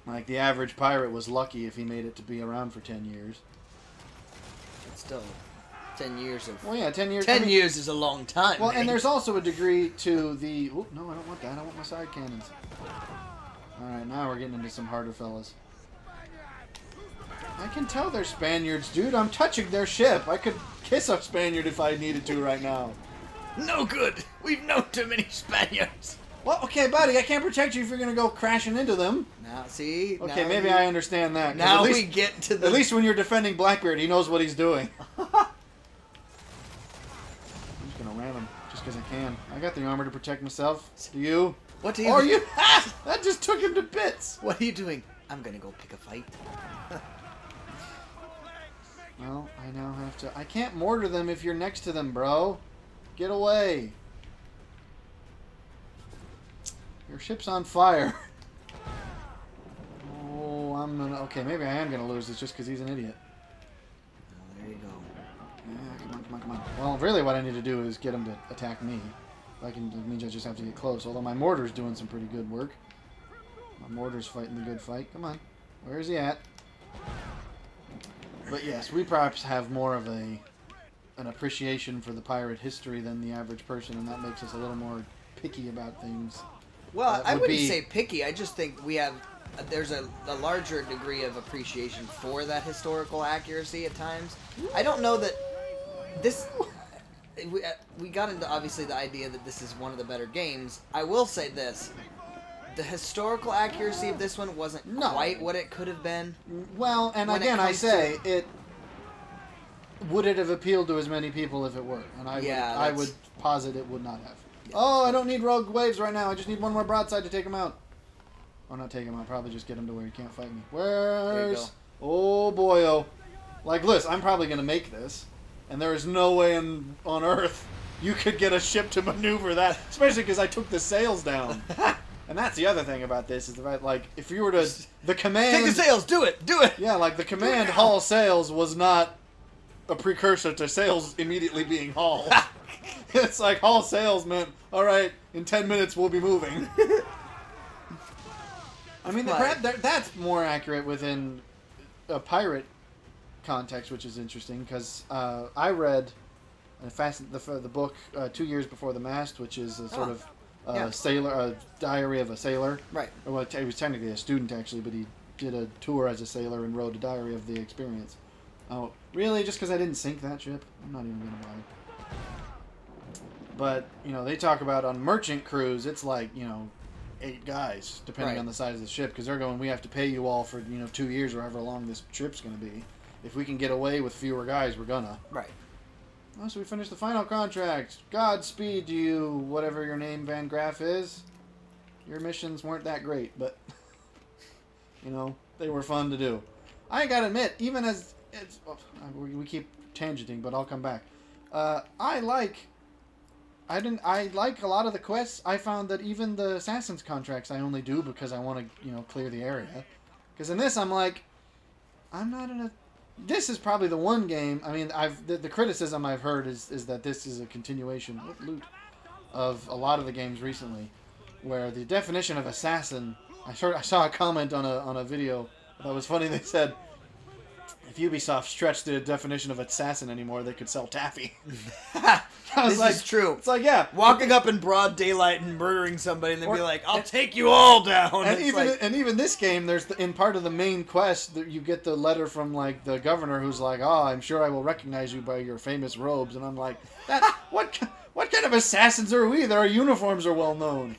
Like, the average pirate was lucky if he made it to be around for 10 years. It's still 10 years of... Well, yeah, 10 years. 10 years is a long time, Well, mate. and there's also a degree to the... Oh, no, I don't want that. I want my side cannons. Alright, now we're getting into some harder fellas. I can tell they're Spaniards, dude. I'm touching their ship. I could kiss a Spaniard if I needed to right now. No good. We've known too many Spaniards. Well, okay, buddy, I can't protect you if you're going to go crashing into them. Now, see? Okay, maybe I understand that. Now we get to the... At least when you're defending Blackbeard, he knows what he's doing. I'm just going to ram him, just because I can. I got the armor to protect myself. Do you? What do you... Or you... Ah! That just took him to bits. What are you doing? I'm going to go pick a fight. Well, I now have to... I can't mortar them if you're next to them, bro. Get away. Your ship's on fire. Oh, I'm gonna... Okay, maybe I am gonna lose this just because he's an idiot. Oh, there you go. Yeah, come on, come on, come on. Well, really what I need to do is get him to attack me. It means I just have to get close. Although my mortar's doing some pretty good work. My mortar's fighting the good fight. Come on. Where is he at? But yes, we perhaps have more of an appreciation for the pirate history than the average person, and that makes us a little more picky about things. Well, I wouldn't say picky. I just think we have... There's a larger degree of appreciation for that historical accuracy at times. I don't know that this... We got into, obviously, the idea that this is one of the better games. I will say this. The historical accuracy of this one wasn't quite what it could have been. Well, and again, I say, would it have appealed to as many people if it were? And I would posit it would not have. Yeah. Oh, I don't need rogue waves right now. I just need one more broadside to take him out. Or not take him out. Probably just get him to where he can't fight me. Where's... Oh, boyo. Like, listen, I'm probably going to make this. And there is no way on Earth you could get a ship to maneuver that. Especially because I took the sails down. And that's the other thing about this is the fact, like, if you were to... The command... Take the sails! Do it! Do it! Yeah, like, the command haul sails was not a precursor to sails immediately being hauled. It's like, haul sails meant, alright, in 10 minutes we'll be moving. I mean, that's more accurate within a pirate context, which is interesting, because I read the book 2 years before the mast, which is a sort of sailor, a diary of a sailor. Right. Well, he was technically a student, actually, but he did a tour as a sailor and wrote a diary of the experience. Oh, really? Just because I didn't sink that ship? I'm not even going to bother. But, you know, they talk about on merchant crews, it's like, 8 guys, depending on the size of the ship, because they're going, we have to pay you all for, 2 years or however long this trip's going to be. If we can get away with fewer guys, we're gonna. Right. Oh, so we finished the final contract. Godspeed to you, whatever your name, Van Graff is. Your missions weren't that great, but, they were fun to do. I gotta admit, even as... we keep tangenting, but I'll come back. I like a lot of the quests. I found that even the Assassin's contracts I only do because I want to, clear the area. Because in this, I'm like, I'm not in a... This is probably the one game... I mean, the criticism I've heard is that this is a continuation of a lot of the games recently, where the definition of assassin... I saw a comment on a video that was funny. They said, if Ubisoft stretched the definition of assassin anymore, they could sell taffy. This is true. It's like, yeah. Walking up in broad daylight and murdering somebody and then be like, I'll take you all down. And even this game, there's in part of the main quest, you get the letter from, like, the governor who's like, oh, I'm sure I will recognize you by your famous robes. And I'm like, what kind of assassins are we? Our uniforms are well known.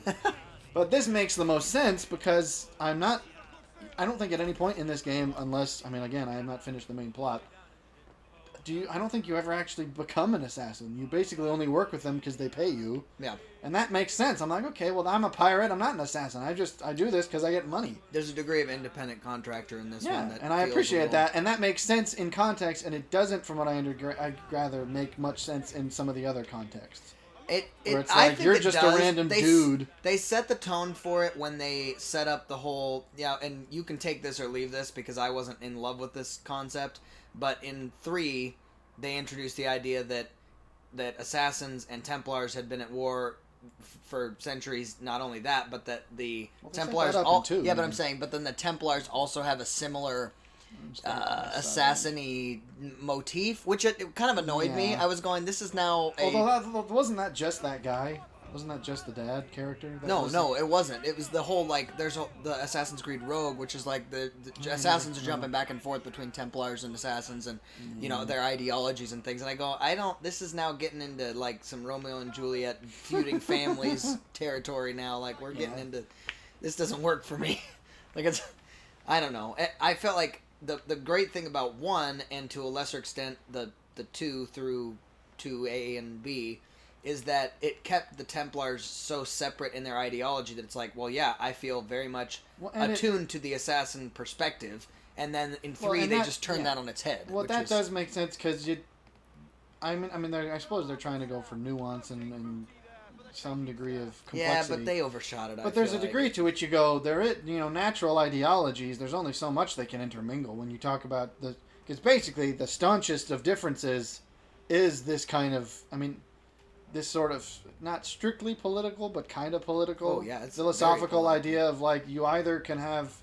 But this makes the most sense because I don't think at any point in this game, unless, I mean, again, I have not finished the main plot, I don't think you ever actually become an assassin. You basically only work with them because they pay you. Yeah. And that makes sense. I'm like, okay, well, I'm a pirate. I'm not an assassin. I do this because I get money. There's a degree of independent contractor in this one. And I appreciate that. And that makes sense in context, and it doesn't, from what I gather, make much sense in some of the other contexts. Where it's like, you're just a random dude. They set the tone for it when they set up the whole... Yeah, and you can take this or leave this because I wasn't in love with this concept. But in 3, they introduced the idea that assassins and Templars had been at war for centuries. Not only that, but that the Well, they set Templars that up in two, yeah, but man. I'm saying, but then the Templars also have a similar Just looking at this, assassin-y motif, which it kind of annoyed me. Yeah. I was going, this is now a... Although wasn't that just that guy? Wasn't that just the dad character? No, it wasn't. It was the whole, like, the Assassin's Creed Rogue, which is like the assassins are jumping back and forth between Templars and assassins and, you know, their ideologies and things. And I go, this is now getting into, like, some Romeo and Juliet feuding families territory now. Like, we're getting into, this doesn't work for me. Like, it's, I don't know. I felt like the great thing about 1, and to a lesser extent the 2 through 2A and B, is that it kept the Templars so separate in their ideology that it's like, well, yeah, I feel very much attuned to the assassin perspective, and then in 3 they just turn that on its head. Well, that does make sense because I suppose they're trying to go for nuance and some degree of complexity. Yeah, but they overshot it. But there's a degree to which you go, natural ideologies. There's only so much they can intermingle when you talk about because basically the staunchest of differences is this kind of, this sort of not strictly political, but kind of political. Oh yeah, it's philosophical idea of like you either can have,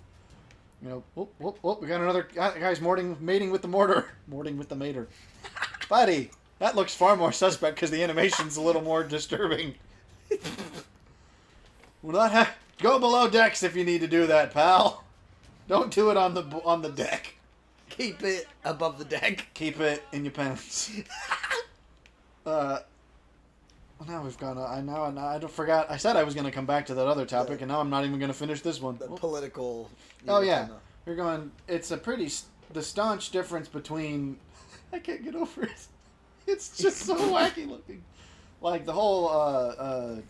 we got another guy's mating with the mortar, morting with the mater, buddy. That looks far more suspect because the animation's a little more disturbing. Go below decks if you need to do that, pal. Don't do it on the deck. Keep it above the deck. Keep it in your pants. Well, now we've gone. I forgot. I said I was going to come back to that other topic, and now I'm not even going to finish this one. The political. Oh yeah, we're going. It's the staunch difference between. I can't get over it. It's just so wacky looking. Like the whole,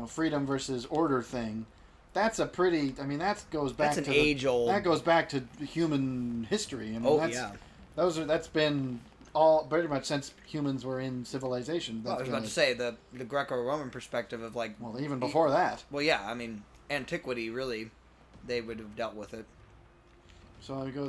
freedom versus order thing. That's a pretty. That goes back. That's an age-old. That goes back to human history. That's been all pretty much since humans were in civilization. I was about to say the Greco-Roman perspective of like. Well, even before that. Well, yeah. Antiquity really, they would have dealt with it. So I go.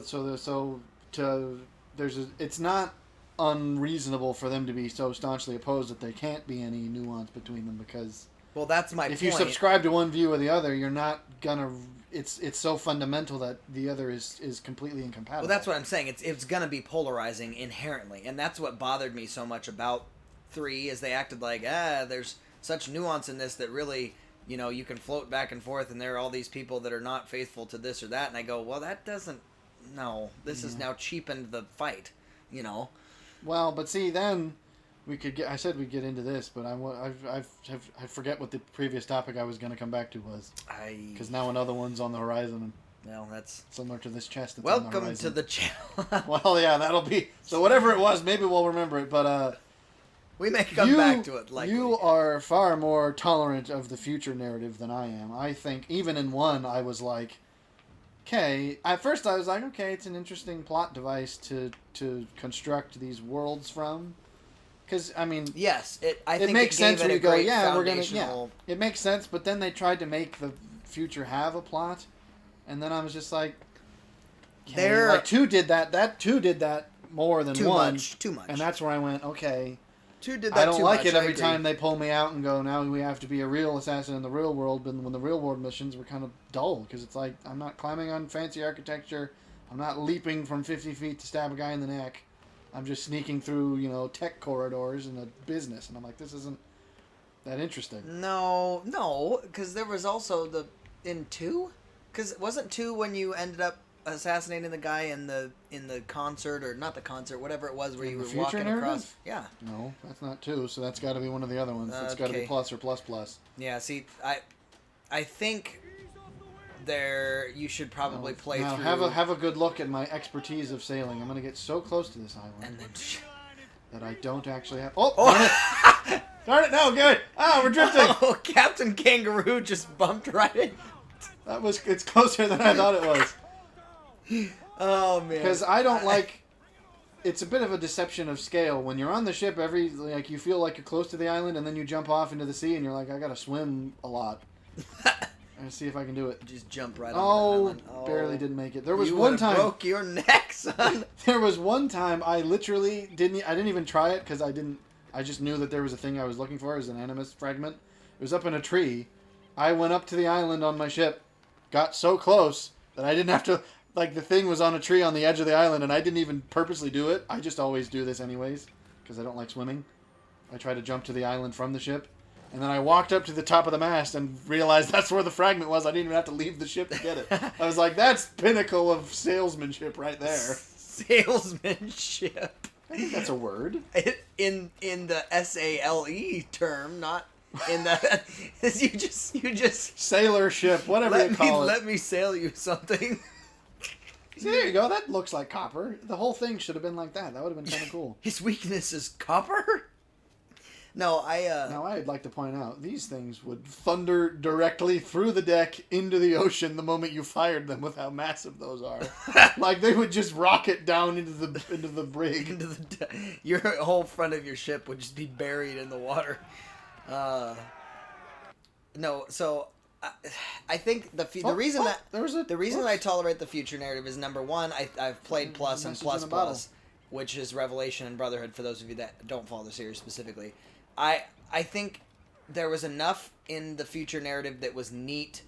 It's not unreasonable for them to be so staunchly opposed that there can't be any nuance between them because. Well, that's my point. If you subscribe to one view or the other, you're not gonna. It's so fundamental that the other is completely incompatible. Well, that's what I'm saying. It's gonna be polarizing inherently, and that's what bothered me so much about 3, is they acted like there's such nuance in this that really, you can float back and forth, and there are all these people that are not faithful to this or that, and I go, well, that doesn't. No, this has now cheapened the fight. Well, but see, then we could get. I said we'd get into this, but I forget what the previous topic I was going to come back to was. Because now another one's on the horizon. Well, that's similar to this chest. That's welcome on the horizon. to the channel. Well, yeah, that'll be so. Whatever it was, maybe we'll remember it. But we may come back to it. Likely. You are far more tolerant of the future narrative than I am. I think even in 1, I was like, okay. At first, I was like, okay, it's an interesting plot device to construct these worlds from. Because yes, I think it makes sense when you go, yeah, we're gonna, yeah, foundational. it makes sense. But then they tried to make the future have a plot, and then I was just like, okay, like 2 did that. That 2 did that more than 1. Too much. And that's where I went, okay. 2 did that. I don't too like much, it every I agree. time they pull me out and go, now we have to be a real assassin in the real world. But when the real world missions were kind of dull, because it's like I'm not climbing on fancy architecture, I'm not leaping from 50 feet to stab a guy in the neck. I'm just sneaking through, tech corridors in a business. And I'm like, this isn't that interesting. No, because there was also in 2? Because wasn't 2 when you ended up assassinating the guy in the concert, or not the concert, whatever it was, where you were walking across? Yeah. No, that's not 2, so that's got to be one of the other ones. That's got to be plus or plus plus. Yeah, see, I think you should probably play through. Have a good look at my expertise of sailing. I'm going to get so close to this island and then that I don't actually have. Oh! Darn it! No, good. We're drifting. Oh, Captain Kangaroo just bumped right in. It's closer than I thought it was. Oh man! Because I don't like. It's a bit of a deception of scale when you're on the ship. You feel like you're close to the island, and then you jump off into the sea, and you're like, I gotta swim a lot. Let's see if I can do it. Just jump right on the island. Barely didn't make it. There was one time. You broke your neck, son. There was one time I literally didn't. I didn't even try it because I didn't. I just knew that there was a thing I was looking for as an animus fragment, It was up in a tree. I went up to the island on my ship, got so close that I didn't have to. Like, the thing was on a tree on the edge of the island, and I didn't even purposely do it. I just always do this anyways, because I don't like swimming. I try to jump to the island from the ship. And then I walked up to the top of the mast and realized that's where the fragment was. I didn't even have to leave the ship to get it. I was like, that's pinnacle of salesmanship right there. Salesmanship. I think that's a word. In the SALE term, not in the... you just... Sailorship, whatever you call it. Let me sail you something. See, there you go. That looks like copper. The whole thing should have been like that. That would have been kind of cool. His weakness is copper? No, Now, I'd like to point out, these things would thunder directly through the deck into the ocean the moment you fired them with how massive those are. Like, they would just rocket down into the brig. Your whole front of your ship would just be buried in the water. No, so... I think the reason that I tolerate the future narrative is, number one, I've played Plus and Plus, which is Revelation and Brotherhood for those of you that don't follow the series specifically. I think there was enough in the future narrative that was neat.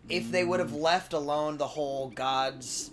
If they would have left alone the whole gods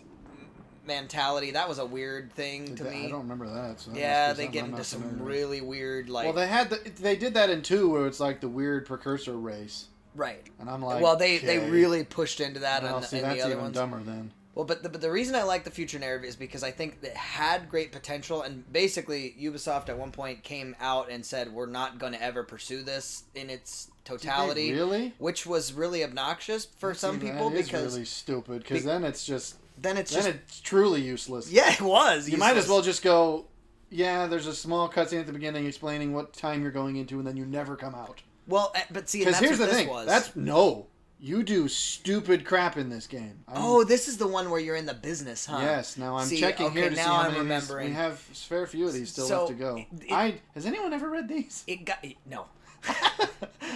mentality, that was a weird thing to me. I don't remember that. So they get into some really weird, like... Well, they did that in 2, where it's like the weird precursor race. Right. And I'm like, well, they really pushed into that in the other that's even ones. dumber then. Well, but the reason I like the future narrative is because I think it had great potential, and basically Ubisoft at one point came out and said, we're not going to ever pursue this in its totality. Really? Which was really obnoxious for some people, because... That is really stupid, because then it's just... Then it's truly useless. Yeah, it was. You might as well just go, yeah, there's a small cutscene at the beginning explaining what time you're going into, and then you never come out. Well, but see, because here's the thing. Was. You do stupid crap in this game. This is the one where you're in the business, huh? Yes. Now I'm checking here to see how many remembering. We have a fair few of these still left to go. Has anyone ever read these? No.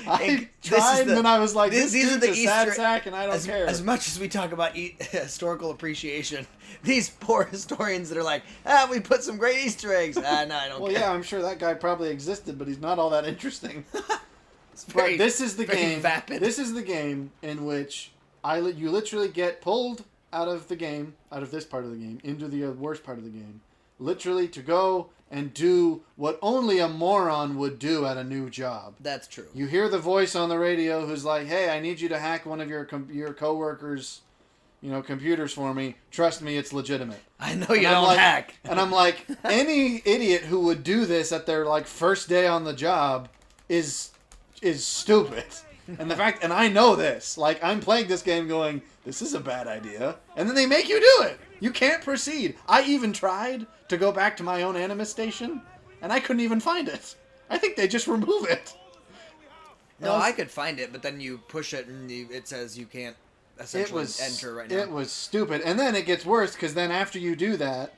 I tried, and then I was like, these are the sad sack, and I don't care. As much as we talk about historical appreciation, these poor historians that are like, we put some great Easter eggs. No, I don't care. Well, yeah, I'm sure that guy probably existed, but he's not all that interesting. But this is the game. Vapid. This is the game in which you literally get pulled out of the game, out of this part of the game, into the worst part of the game, literally to go and do what only a moron would do at a new job. That's true. You hear the voice on the radio who's like, "Hey, I need you to hack one of your coworkers, computers for me. Trust me, it's legitimate." I know you don't hack. And I'm like, any idiot who would do this at their first day on the job is stupid. And and I know this. I'm playing this game going, this is a bad idea. And then they make you do it. You can't proceed. I even tried to go back to my own Animus station, and I couldn't even find it. I think they just remove it. No, I could find it, but then you push it and it says you can't essentially enter right now. It was stupid. And then it gets worse, because then after you do that,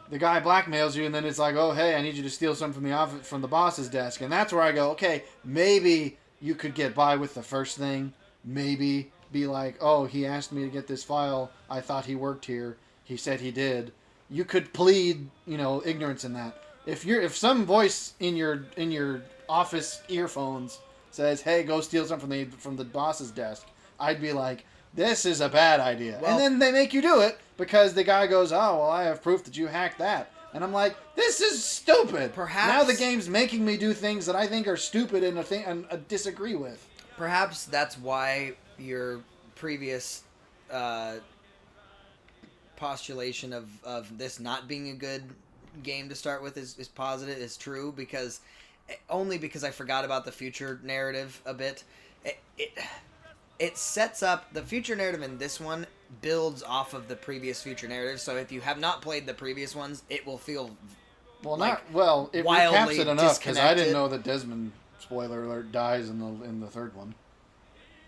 the guy blackmails you, and then it's like, oh, hey, I need you to steal something from the boss's desk. And that's where I go, okay, maybe you could get by with the first thing. Maybe be like, oh, he asked me to get this file. I thought he worked here. He said he did. You could plead, ignorance in that. If some voice in your office earphones says, hey, go steal something from the boss's desk, I'd be like, this is a bad idea. Well, and then they make you do it because the guy goes, oh, well, I have proof that you hacked that. And I'm like, this is stupid. Perhaps now the game's making me do things that I think are stupid and disagree with. Perhaps that's why your previous postulation of this not being a good game to start with is positive, is true, because I forgot about the future narrative a bit. It sets up the future narrative in this one, builds off of the previous future narrative. So if you have not played the previous ones, it will feel it recaps it enough, because I didn't know that Desmond, spoiler alert, dies in the third one.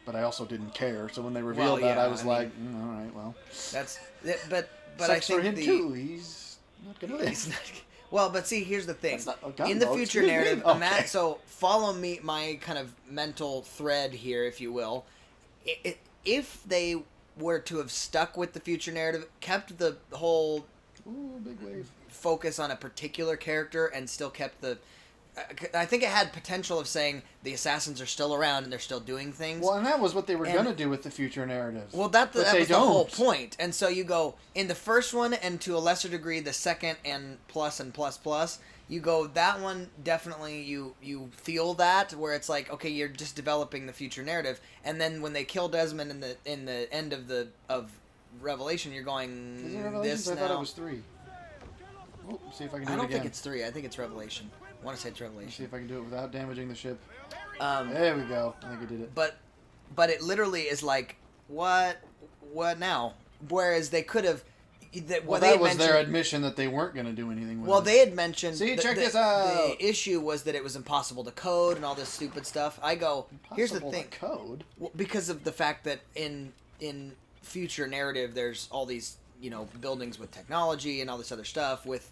But I also didn't care. So when they revealed that, I was all right, well, that's but I think for him too. He's not gonna live. Well, but see, here's the thing. In the future narrative, okay. So follow me, my kind of mental thread here, if you will. If they were to have stuck with the future narrative, kept the whole big wave focus on a particular character, and still kept the I think it had potential of saying the assassins are still around and they're still doing things. Well, and that was what they were going to do with the future narratives. Well, that but was they the whole don't. point. And so you go in the first one, and to a lesser degree, the second and plus. You go that one definitely. You feel that where it's like, okay, you're just developing the future narrative, and then when they kill Desmond in the end of Revelation, you're going Is it Revelations? this I now. thought it was 3. Oh, see if I can do it again. I don't think it's 3. I think it's Revelation. I want to say it's Let's see Revelation. if I can do it without damaging the ship. There we go. I think I did it. But it literally is like, what now? Whereas they could have. That was their admission that they weren't going to do anything with it. Well, they had mentioned. See, check this out. The issue was that it was impossible to code and all this stupid stuff. I go, here's the thing. To code? Well, because of the fact that in future narrative, there's all these buildings with technology and all this other stuff with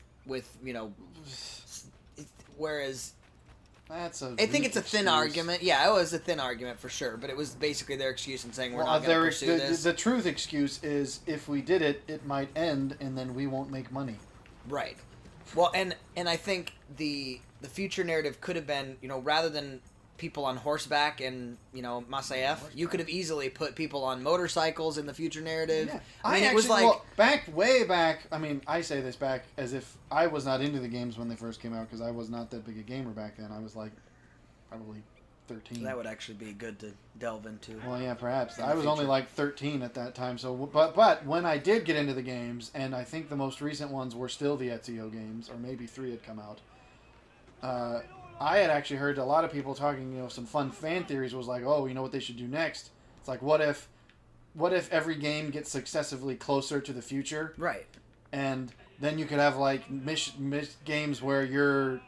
whereas. I think it's a thin argument. Yeah, it was a thin argument for sure, but it was basically their excuse in saying we're not going to pursue this. The truth excuse is if we did it, it might end, and then we won't make money. Right. Well, and I think the future narrative could have been, rather than people on horseback and Masaev, you could have easily put people on motorcycles in the future narrative. Yeah. I mean, it was like way back. I mean, I say this back as if I was not into the games when they first came out because I was not that big a gamer back then. I was like probably 13. That would actually be good to delve into. Well, yeah, perhaps. I was only like 13 at that time. So, but when I did get into the games, and I think the most recent ones were still the Ezio games, or maybe 3 had come out. I had actually heard a lot of people talking, some fun fan theories was like, oh, you know what they should do next? It's like, what if every game gets successively closer to the future? Right. And then you could have like games where you're,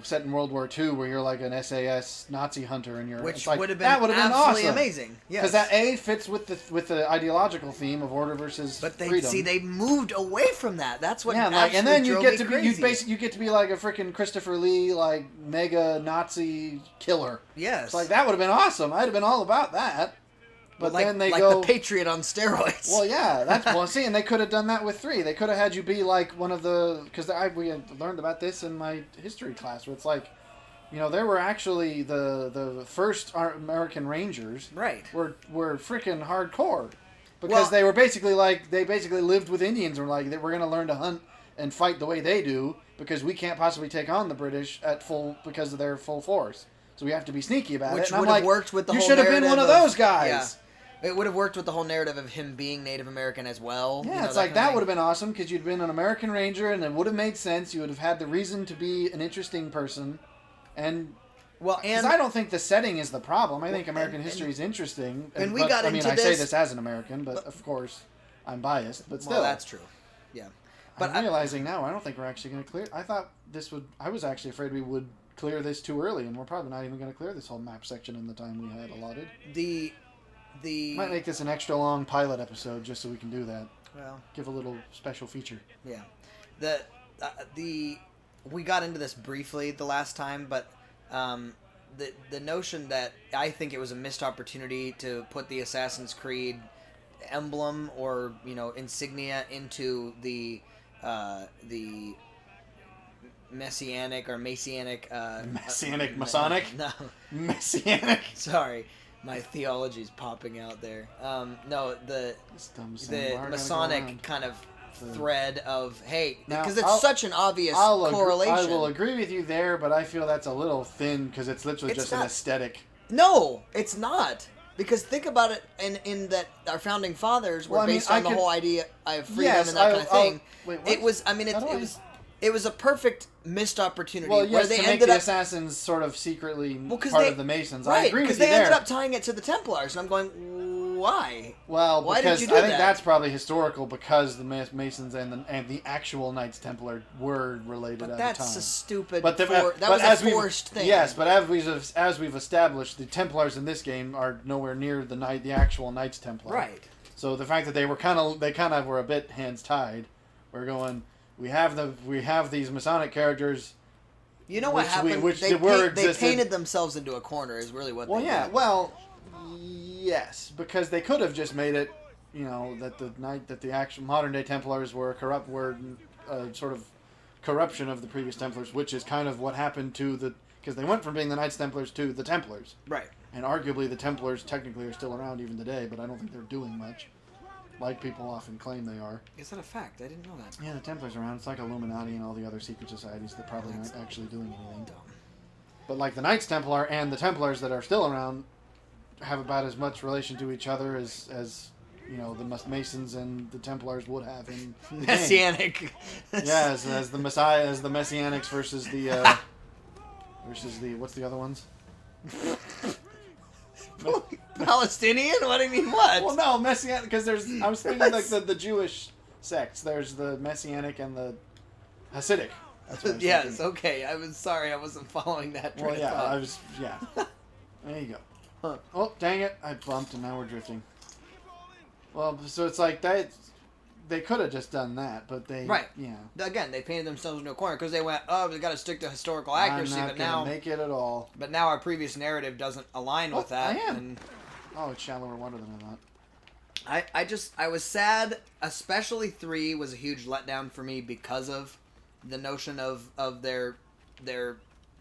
set in World War II, where you're like an SAS Nazi hunter, and you're which like, would have been absolutely awesome. Amazing. Yes. Because that fits with the ideological theme of order versus freedom. But they moved away from that. That's what and then you get to be crazy. you get to be like a freaking Christopher Lee like mega Nazi killer. Yes. It's like that would have been awesome. I'd have been all about that. But then they go the Patriot on steroids. Well, yeah, that's see, and they could have done that with 3. They could have had you be like one of the because we had learned about this in my history class where it's like, there were actually the first American Rangers right were freaking hardcore because they were basically lived with Indians and were like we're gonna learn to hunt and fight the way they do because we can't possibly take on the British because of their full force. So we have to be sneaky about Which it. Which would have worked with the whole You should have been one of those guys. Yeah. It would have worked with the whole narrative of him being Native American as well. Yeah, it's like that would have been awesome because you'd been an American Ranger and it would have made sense. You would have had the reason to be an interesting person. And I don't think the setting is the problem. I think American history is interesting. And we got into this. I say this as an American, but of course I'm biased. But still. Well, that's true. Yeah. But I'm realizing now I don't think we're actually going to clear. I thought I was actually afraid we would clear this too early, and we're probably not even going to clear this whole map section in the time we had allotted. Might make this an extra long pilot episode just so we can do that. Well, give a little special feature. Yeah, we got into this briefly the last time, but the notion that I think it was a missed opportunity to put the Assassin's Creed emblem or insignia into the Messianic or Messianic Messianic Masonic? No. Messianic. Sorry. My theology's popping out there. No, the Masonic kind of thread of, hey, because it's such an obvious correlation. I will agree with you there, but I feel that's a little thin because it's literally just an aesthetic. No, it's not. Because think about it, in that our founding fathers were based on the whole idea of freedom and that kind of thing. It was a perfect missed opportunity. Well, yes, to make the Assassins sort of secretly part of the Masons. Right, I agree with you there. Because they ended up tying it to the Templars, and I'm going, why? Well, why because did you do I think that's probably historical because the Masons and the actual Knights Templar were related at the time. That's a stupid. That was a forced thing. Yes, but as we've established, the Templars in this game are nowhere near the actual Knights Templar. Right. So the fact that they were kind of were a bit hands tied. We're going. We have these Masonic characters. You know what happened? They painted themselves into a corner. Is really what. They did. Well, yes, because they could have just made it, that the actual modern day Templars were corrupt, sort of corruption of the previous Templars, which is kind of what happened to the... Because they went from being the Knights Templars to the Templars. Right. And arguably the Templars technically are still around even today, but I don't think they're doing much. Like people often claim they are. Is that a fact? I didn't know that. Yeah, the Templars are around. It's like Illuminati and all the other secret societies that probably aren't actually doing anything. Dumb. But like the Knights Templar and the Templars that are still around have about as much relation to each other as you know, the Masons and the Templars would have in the Messianic. game. Yeah, as the Messiah, as the Messianics versus the what's the other ones? Palestinian? What do you mean? What? Well, no, Messianic, because I was thinking like the Jewish sects. There's the Messianic and the Hasidic. That's what I was yes. thinking. Okay. I was sorry. I wasn't following that. Well, yeah, thought. I was. Yeah. There you go. Huh. Oh, dang it! I bumped, and now we're drifting. Well, so it's like that. They could have just done that, but they... Right. Yeah. Again, they painted themselves into a corner because they went, oh, we got to stick to historical accuracy, I'm not but gonna now... make it at all. But now our previous narrative doesn't align with that. I am. And Oh, it's shallower water than I thought. I was sad, especially 3 was a huge letdown for me because of the notion of their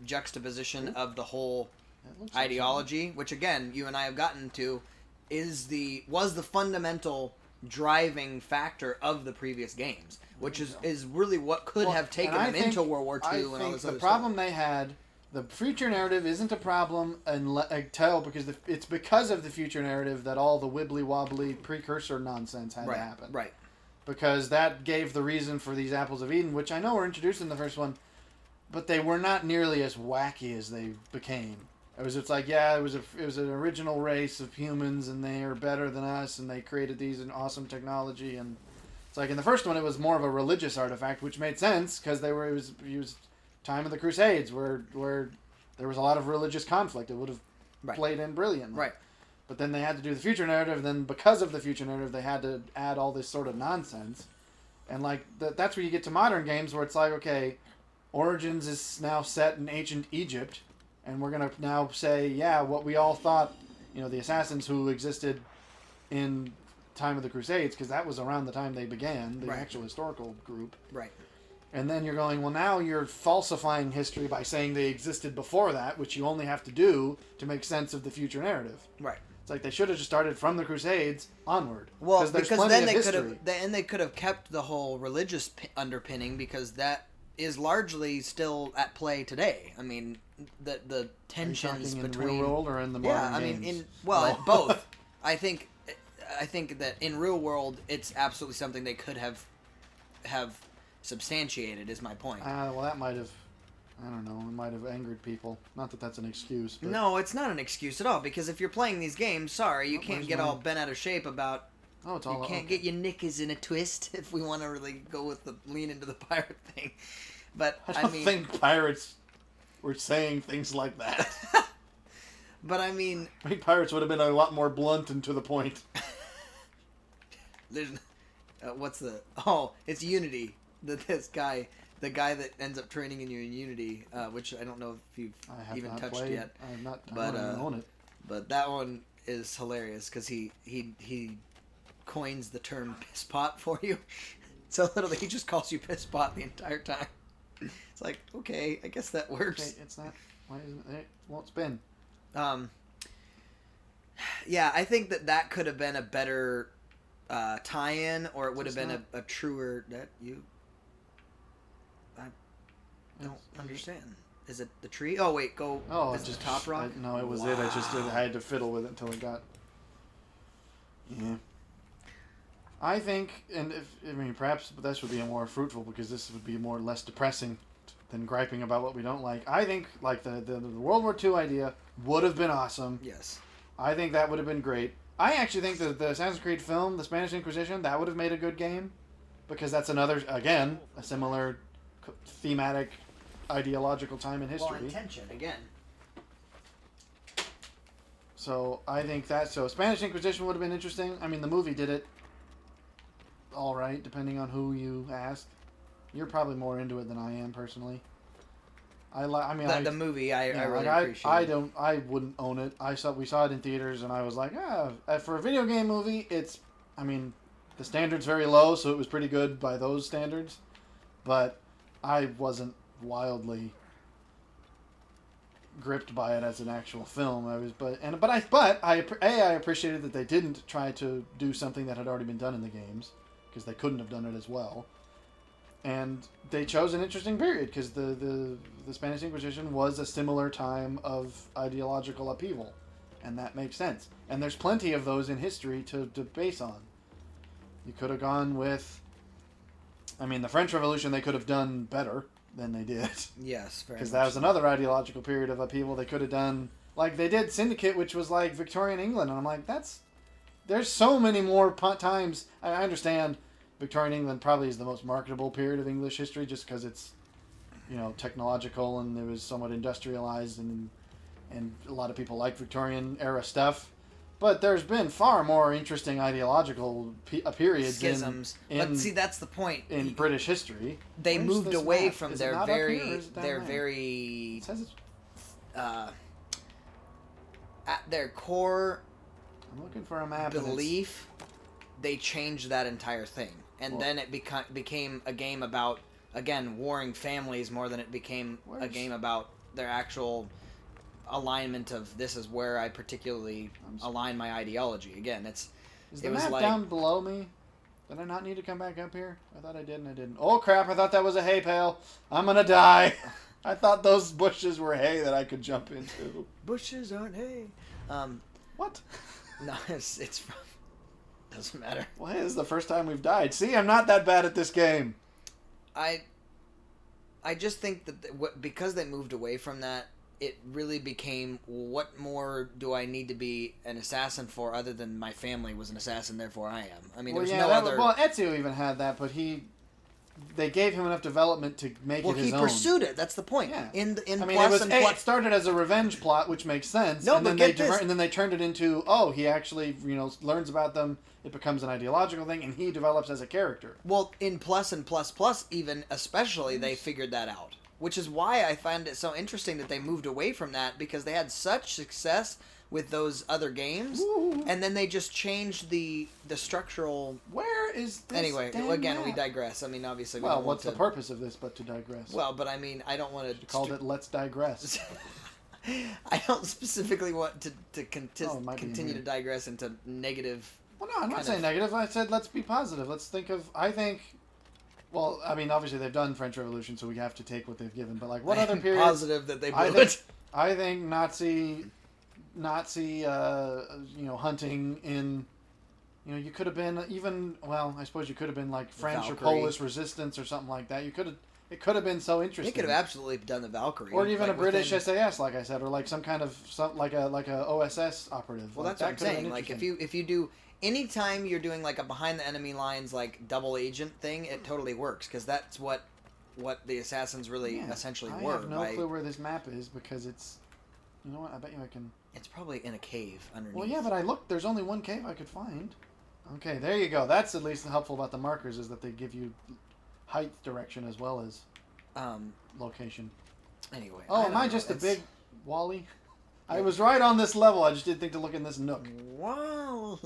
juxtaposition of the whole It looks like ideology, which again, you and I have gotten to, was the fundamental driving factor of the previous games, which is really what could have taken them into World War II and all this other the problem they had, the future narrative isn't a problem until because it's because of the future narrative that all the wibbly wobbly precursor nonsense had to happen. Right. Because that gave the reason for these apples of Eden, which I know were introduced in the first one, but they were not nearly as wacky as they became. It's like, yeah, it was an original race of humans, and they are better than us, and they created these in awesome technology, and it's like in the first one, it was more of a religious artifact, which made sense because it was time of the Crusades, where there was a lot of religious conflict. It would have played in brilliantly. Right. But then they had to do the future narrative, and then because of the future narrative, they had to add all this sort of nonsense, and like that's where you get to modern games where it's like, okay, Origins is now set in ancient Egypt. And we're going to now say, yeah, what we all thought, you know, the assassins who existed in time of the Crusades, because that was around the time they began, the actual historical group. Right. And then you're going, well, now you're falsifying history by saying they existed before that, which you only have to do to make sense of the future narrative. Right. It's like they should have just started from the Crusades onward. Well, there's because plenty then of they history. could have kept the whole religious underpinning, because that is largely still at play today. I mean, the tensions in between the real world or in the modern games? mean, both. I think that in real world, it's absolutely something they could have substantiated. Is my point. Well, that might have, I don't know, it might have angered people. Not that that's an excuse. But... No, it's not an excuse at all. Because if you're playing these games, you can't get all bent out of shape about. Oh, it's all you can't get your knickers in a twist if we want to really go with the lean into the pirate thing. But I don't think pirates were saying things like that. But I mean, pirates would have been a lot more blunt and to the point. There's it's Unity. The guy that ends up training in you in Unity, which I don't know if you've even touched yet. I have not. But I don't even own it. But that one is hilarious because he coins the term piss pot for you. So literally, he just calls you piss pot the entire time. It's like, okay, I guess that works. Okay, it's not. Why isn't it? It won't spin. Yeah, I think that could have been a better tie-in, or it would have been a truer. I don't understand. Is it the tree? Oh wait, go. Oh, is it the top rock? No, it was it. I just I had to fiddle with it until it got. Yeah. I think, perhaps this would be more fruitful because this would be less depressing than griping about what we don't like. I think, like, the World War II idea would have been awesome. Yes. I think that would have been great. I actually think the Assassin's Creed film, The Spanish Inquisition, that would have made a good game because that's another, again, a similar thematic, ideological time in history. Well, intention, again. So, I think Spanish Inquisition would have been interesting. I mean, the movie did it all right, depending on who you asked. You're probably more into it than I am personally. The movie I really appreciate. I wouldn't own it. We saw it in theaters, and I was like, for a video game movie, the standard's very low, so it was pretty good by those standards. But I wasn't wildly gripped by it as an actual film. I appreciated that they didn't try to do something that had already been done in the games, because they couldn't have done it as well. And they chose an interesting period because the Spanish Inquisition was a similar time of ideological upheaval, and that makes sense. And there's plenty of those in history to base on. You could have gone with, I mean, the French Revolution they could have done better than they did. Yes, very Because much that was so. another ideological period of upheaval. They could have done, like they did Syndicate, which was like Victorian England. And I'm like, there's so many more times. I understand Victorian England probably is the most marketable period of English history just because it's, technological and it was somewhat industrialized and a lot of people like Victorian era stuff. But there's been far more interesting ideological periods Schisms. But see, that's the point. in British history. They Where's moved this away map? from Is it their not up here, or is it down there? very It says it's, at their core I'm looking for a map. and belief. They changed that entire thing, and then it became a game about, again, warring families more than it became a game about their actual alignment of this is where I particularly align my ideology. Again, Is the map down below me? Did I not need to come back up here? I thought I did and I didn't. Oh crap, I thought that was a hay pail. I'm gonna die. I thought those bushes were hay that I could jump into. Bushes aren't hay. What? No, it's from... Doesn't matter. Well, hey, this is the first time we've died. See, I'm not that bad at this game. I just think that because they moved away from that, it really became, what more do I need to be an assassin for other than my family was an assassin, therefore I am. I mean, there's no other... Well, Ezio even had that, but they gave him enough development to make it his own. Well, he pursued it. That's the point. Yeah. It started as a revenge plot, which makes sense. No, and but then they turned it into, he actually, learns about them. It becomes an ideological thing, and he develops as a character. Well, in Plus and Plus Plus, even especially, they figured that out. Which is why I find it so interesting that they moved away from that, because they had such success with those other games, and then they just changed the structural... Where is this? Anyway, again, we digress. I mean, obviously, what's the purpose of this but to digress? Well, but I mean, I don't want to... Called it Let's Digress. I don't specifically want to continue to digress into negative... Well, no, I'm not saying negative. I said let's be positive. Let's think of... Well, I mean, obviously they've done French Revolution, so we have to take what they've given. But like, what other period? Positive that they blew it. I think Nazi, hunting in, you could have been even. Well, I suppose you could have been like French or Polish resistance or something like that. It could have been so interesting. They could have absolutely done the Valkyrie, or even a British SAS, like I said, or like some kind of like a OSS operative. Well, that's what I'm saying. Like if you do. Anytime you're doing like a behind the enemy lines like double agent thing, it totally works because that's what the assassins really essentially were. I have no clue where this map is because it's. You know what? I bet you I can. It's probably in a cave underneath. Well, yeah, but I looked. There's only one cave I could find. Okay, there you go. That's at least helpful about the markers is that they give you height direction as well as location. Anyway. Oh, am I just a big Wally? I was right on this level. I just didn't think to look in this nook. Wow.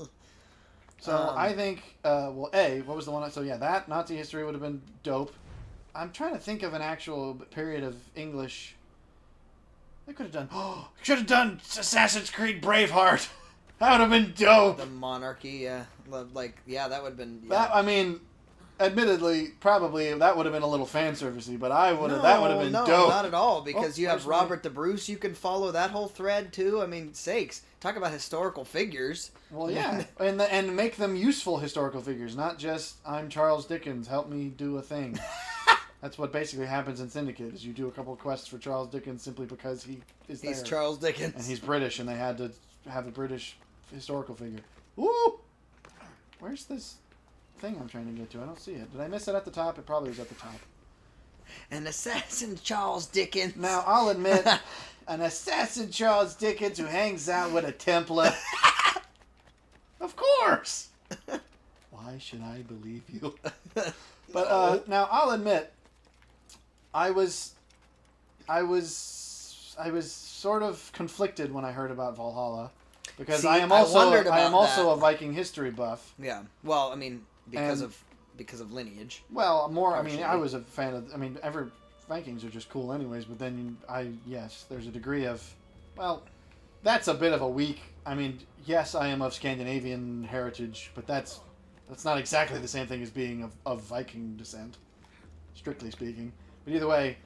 So I think, what was the one? So yeah, that Nazi history would have been dope. I'm trying to think of an actual period of English. They could have done. Oh, should have done Assassin's Creed Braveheart. That would have been dope. The monarchy, yeah, that would have been. Yeah. That, I mean, admittedly, probably that would have been a little fan servicey, but that would have been dope. No, not at all, because you have Robert the Bruce. You can follow that whole thread too. I mean, sakes, talk about historical figures. Well, yeah, and make them useful historical figures, not just I'm Charles Dickens, help me do a thing. That's what basically happens in Syndicate, is you do a couple of quests for Charles Dickens simply because he's there. He's Charles Dickens. And he's British, and they had to have a British historical figure. Woo! Where's this thing I'm trying to get to? I don't see it. Did I miss it at the top? It probably was at the top. An assassin Charles Dickens. Now, I'll admit, an assassin Charles Dickens who hangs out with a Templar. Of course! Why should I believe you? But now I'll admit, I was sort of conflicted when I heard about Valhalla, because I am also a Viking history buff. Yeah. Well, I mean, because of because of lineage. Well, more. I Partially. mean, I was a fan of. I mean, ever Vikings are just cool, anyways. But then yes, there's a degree of, well, that's a bit of a weak. I mean, yes, I am of Scandinavian heritage, but that's not exactly the same thing as being of Viking descent, strictly speaking. But either way,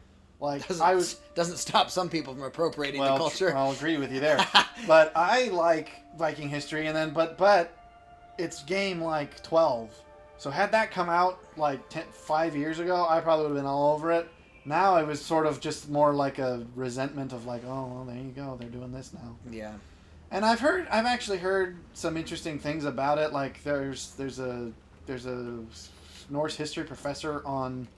like doesn't stop some people from appropriating the well, culture. I'll agree with you there. But I like Viking history, and then but it's game like 12. So had that come out like 5 years ago, I probably would have been all over it. Now it was sort of just more like a resentment of like, oh, well, there you go, they're doing this now. Yeah. And I've actually heard some interesting things about it. Like there's a Norse history professor on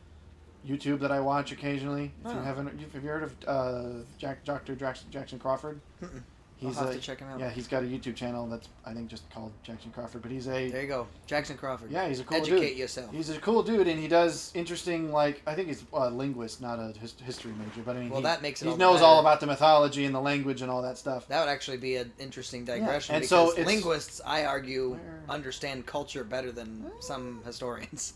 YouTube that I watch occasionally. If you haven't, have you heard of Dr. Jackson Crawford? Mm-mm. He's I'll have to check him out. Yeah, he's got a YouTube channel that's I think just called Jackson Crawford. But he's There you go, Jackson Crawford. Yeah, he's a cool dude. Educate yourself. He's a cool dude, and he does interesting, like, I think he's a linguist, not a history major. But I mean, well, that makes it. He knows all about the mythology and the language and all that stuff. That would actually be an interesting digression. Yeah. And because so linguists, I argue, understand culture better than some historians.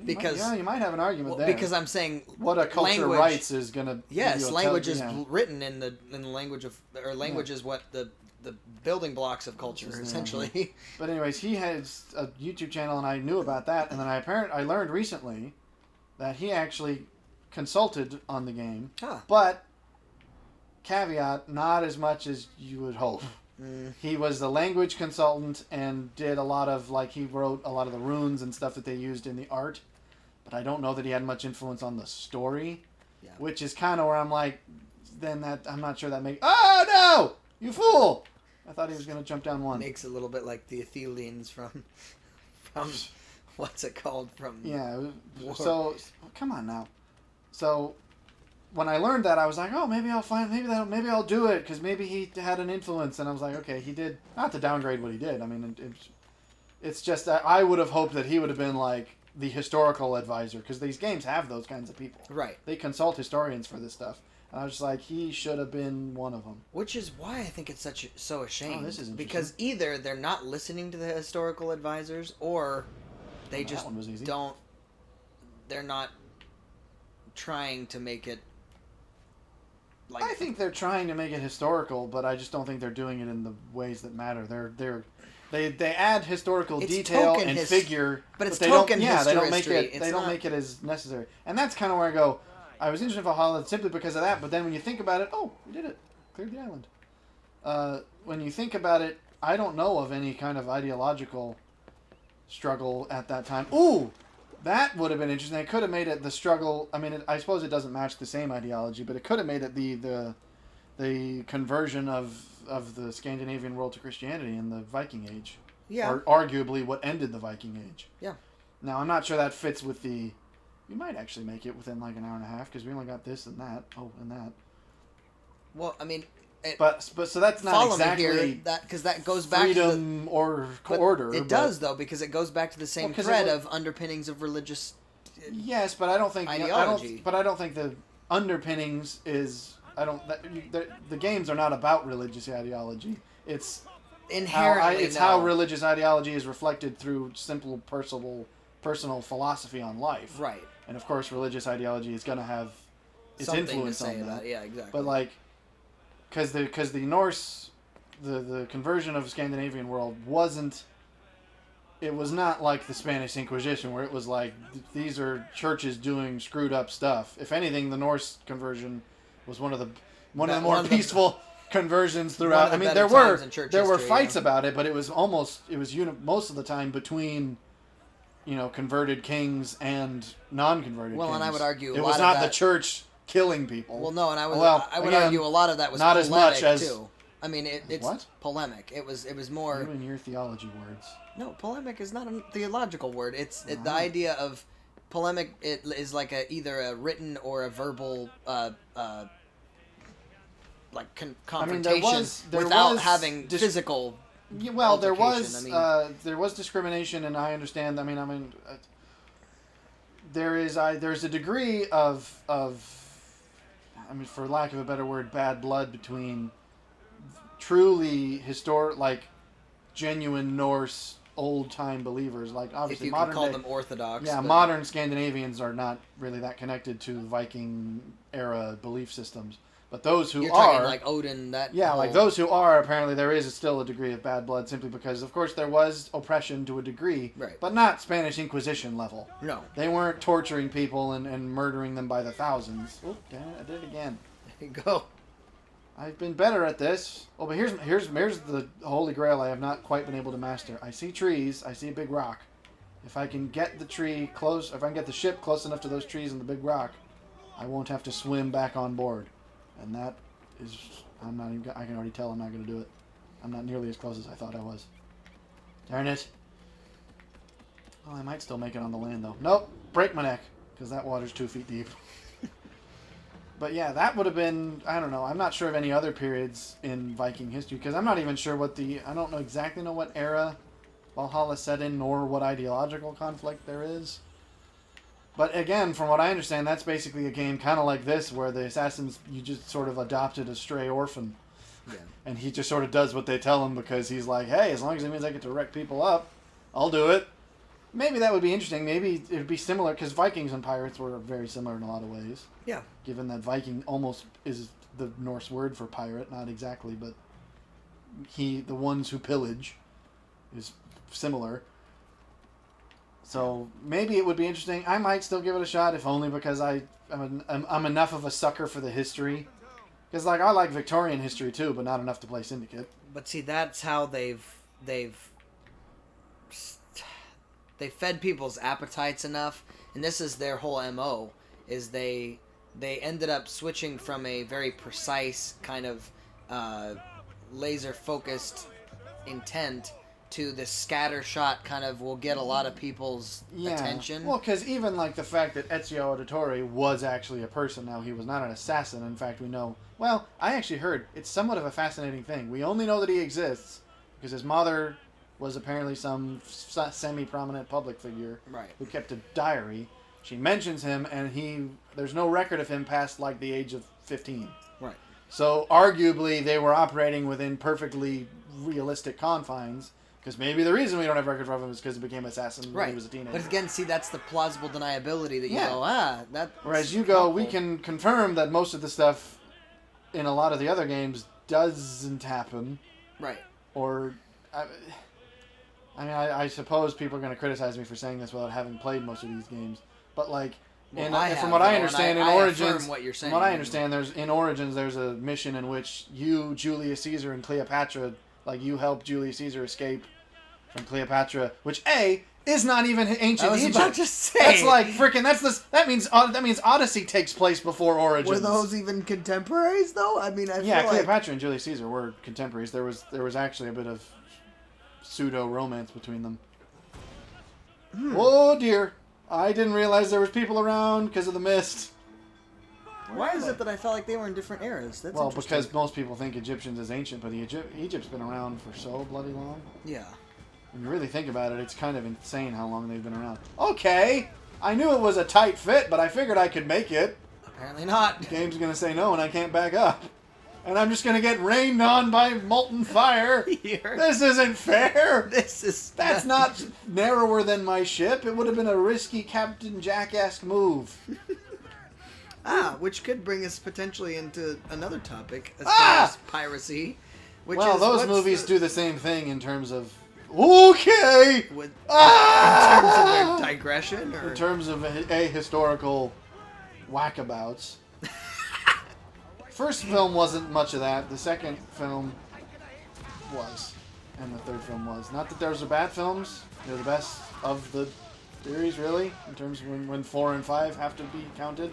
Because you might have an argument there. Because I'm saying what a culture writes is gonna. Yes, language is written in the language of, or language is what the building blocks of culture essentially. But anyways, he has a YouTube channel, and I knew about that, and then I learned recently that he actually consulted on the game, but caveat, not as much as you would hope. He was the language consultant and did a lot of, like, he wrote a lot of the runes and stuff that they used in the art, but I don't know that he had much influence on the story, which is kind of where I'm like, then that, I'm not sure that makes, oh no, you fool! I thought he was going to jump down one. Makes it a little bit like the Athelians from what's it called? From so, come on now. So, when I learned that, I was like, oh, maybe I'll do it, because maybe he had an influence. And I was like, okay, he did, not to downgrade what he did. I mean, it's just that I would have hoped that he would have been like the historical advisor, because these games have those kinds of people. Right. They consult historians for this stuff. And I was just like, he should have been one of them. Which is why I think it's so a shame. Oh, this is interesting. Because either they're not listening to the historical advisors, or they just don't. They're not trying to make it. Like, I think they're trying to make it historical, but I just don't think they're doing it in the ways that matter. They add historical detail and figure, but it's they token don't. Yeah, they don't make history. it. They don't make it as necessary, and that's kind of where I go. I was interested in Valhalla simply because of that, but then when you think about it, oh, we did it, cleared the island. When you think about it, I don't know of any kind of ideological struggle at that time. Ooh, that would have been interesting. They could have made it the struggle. I mean, I suppose it doesn't match the same ideology, but it could have made it the conversion of the Scandinavian world to Christianity in the Viking Age. Yeah. Or arguably what ended the Viking Age. Yeah. Now, I'm not sure that fits with the... We might actually make it within like an hour and a half, because we only got this and that. Oh, and that. Well, I mean... But so that's not exactly... Because that goes back freedom to or order. It does, though, because it goes back to the same thread of underpinnings of religious yes, but I don't think... ideology. But I don't think the underpinnings is... The games are not about religious ideology. It's... Inherently, how religious ideology is reflected through simple personal philosophy on life. Right. And of course, religious ideology is going to have its something influence to say on that. About it. Yeah, exactly. But like, because the Norse, the conversion of the Scandinavian world wasn't. It was not like the Spanish Inquisition, where it was like these are churches doing screwed up stuff. If anything, the Norse conversion was one of the more peaceful conversions throughout. I mean, there were fights about it, but it was most of the time between, converted kings and non-converted kings. And I would argue it was not the church killing people. Well, no, and I would argue a lot of that was not polemic as much as too. I mean, it's what? Polemic. It was more. You and your theology words. No, polemic is not a theological word. It's the idea of polemic. It is like either a written or a verbal confrontation without having physical. Yeah, well, there was discrimination, and I understand. There's a degree of for lack of a better word, bad blood between truly genuine Norse old-time believers. Like, If obviously, you can modern call day, them Orthodox. yeah, but- modern Scandinavians are not really that connected to Viking-era belief systems. But those who You're are... talking like Odin, that Yeah, whole... like those who are, apparently there is still a degree of bad blood simply because, of course, there was oppression to a degree, Right. but not Spanish Inquisition level. No. They weren't torturing people and murdering them by the thousands. Oh, damn it, I did it again. There you go. I've been better at this. Oh, but here's the holy grail I have not quite been able to master. I see trees, I see a big rock. If I can get the tree close, if I can get the ship close enough to those trees and the big rock, I won't have to swim back on board. And that is, I'm not even, I can already tell I'm not going to do it. I'm not nearly as close as I thought I was. Darn it. Well, I might still make it on the land, though. Nope, break my neck, because that water's 2 feet deep. But yeah, that would have been, I don't know, I'm not sure of any other periods in Viking history, because I'm not even sure what I don't know exactly know what era Valhalla set in, nor what ideological conflict there is. But again, from what I understand, that's basically a game kind of like this, where the assassins, you just sort of adopted a stray orphan. Yeah. And he just sort of does what they tell him because he's like, hey, as long as it means I get to wreck people up, I'll do it. Maybe that would be interesting. Maybe it would be similar, because Vikings and pirates were very similar in a lot of ways. Yeah. Given that Viking almost is the Norse word for pirate, not exactly, but the ones who pillage is similar. So maybe it would be interesting. I might still give it a shot, if only because I'm enough of a sucker for the history. Because I like Victorian history too, but not enough to play Syndicate. But see, that's how they've fed people's appetites enough, and this is their whole MO, is they ended up switching from a very precise kind of laser focused intent to this scattershot kind of will get a lot of people's attention. Well, because even like the fact that Ezio Auditore was actually a person. Now, he was not an assassin. In fact, we know... Well, I actually heard it's somewhat of a fascinating thing. We only know that he exists because his mother was apparently some semi-prominent public figure who kept a diary. She mentions him, and there's no record of him past like the age of 15. Right. So arguably they were operating within perfectly realistic confines. Because maybe the reason we don't have record of him is because he became assassin when he was a teenager. But again, see, that's the plausible deniability that you go, that... Whereas you go, we can confirm that most of the stuff in a lot of the other games doesn't happen. Right. Or... I suppose people are going to criticize me for saying this without having played most of these games. But like... from what I understand, in Origins... What you're saying, from what I understand, in Origins, there's a mission in which you, Julius Caesar, and Cleopatra... Like, you help Julius Caesar escape from Cleopatra, which is not even ancient Egypt. I was about to say. That's like freaking. That means Odyssey takes place before Origins. Were those even contemporaries though? I mean, I feel like Cleopatra and Julius Caesar were contemporaries. There was actually a bit of pseudo romance between them. Oh dear, I didn't realize there was people around because of the mist. Why is it that I felt like they were in different eras? That's well, because most people think Egyptians is ancient, but Egypt's been around for so bloody long. Yeah. When you really think about it, it's kind of insane how long they've been around. Okay, I knew it was a tight fit, but I figured I could make it. Apparently not. The game's going to say no, and I can't back up. And I'm just going to get rained on by molten fire. This isn't fair. That's not narrower than my ship. It would have been a risky Captain Jack-esque move. Which could bring us potentially into another topic as far as piracy. Those movies do the same thing in terms of... Okay! In terms of their digression? Or? In terms of historical whackabouts. First film wasn't much of that. The second film was. And the third film was. Not that those are bad films. They're the best of the series, really. In terms of when 4 and 5 have to be counted.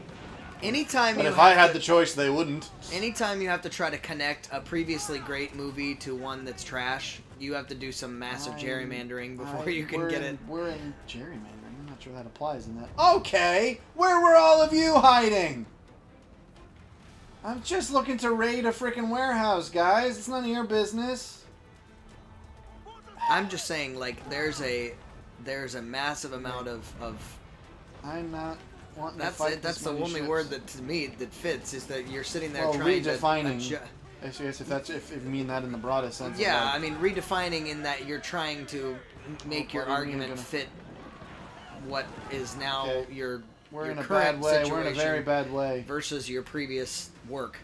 But if I had the choice, they wouldn't. Anytime you have to try to connect a previously great movie to one that's trash, you have to do some massive gerrymandering before you can get it. We're in gerrymandering. I'm not sure that applies in that. Okay! Where were all of you hiding? I'm just looking to raid a freaking warehouse, guys. It's none of your business. I'm just saying, like, there's a massive amount of... I'm not... That's it. That's the only word that to me that fits is that you're sitting there trying redefining. Yes, if you mean that in the broadest sense. Yeah, I mean redefining in that you're trying to make Oh, your buddy, argument gonna- fit what is now Okay. your We're your in a current bad way. We're in a situation very bad way. versus your previous work.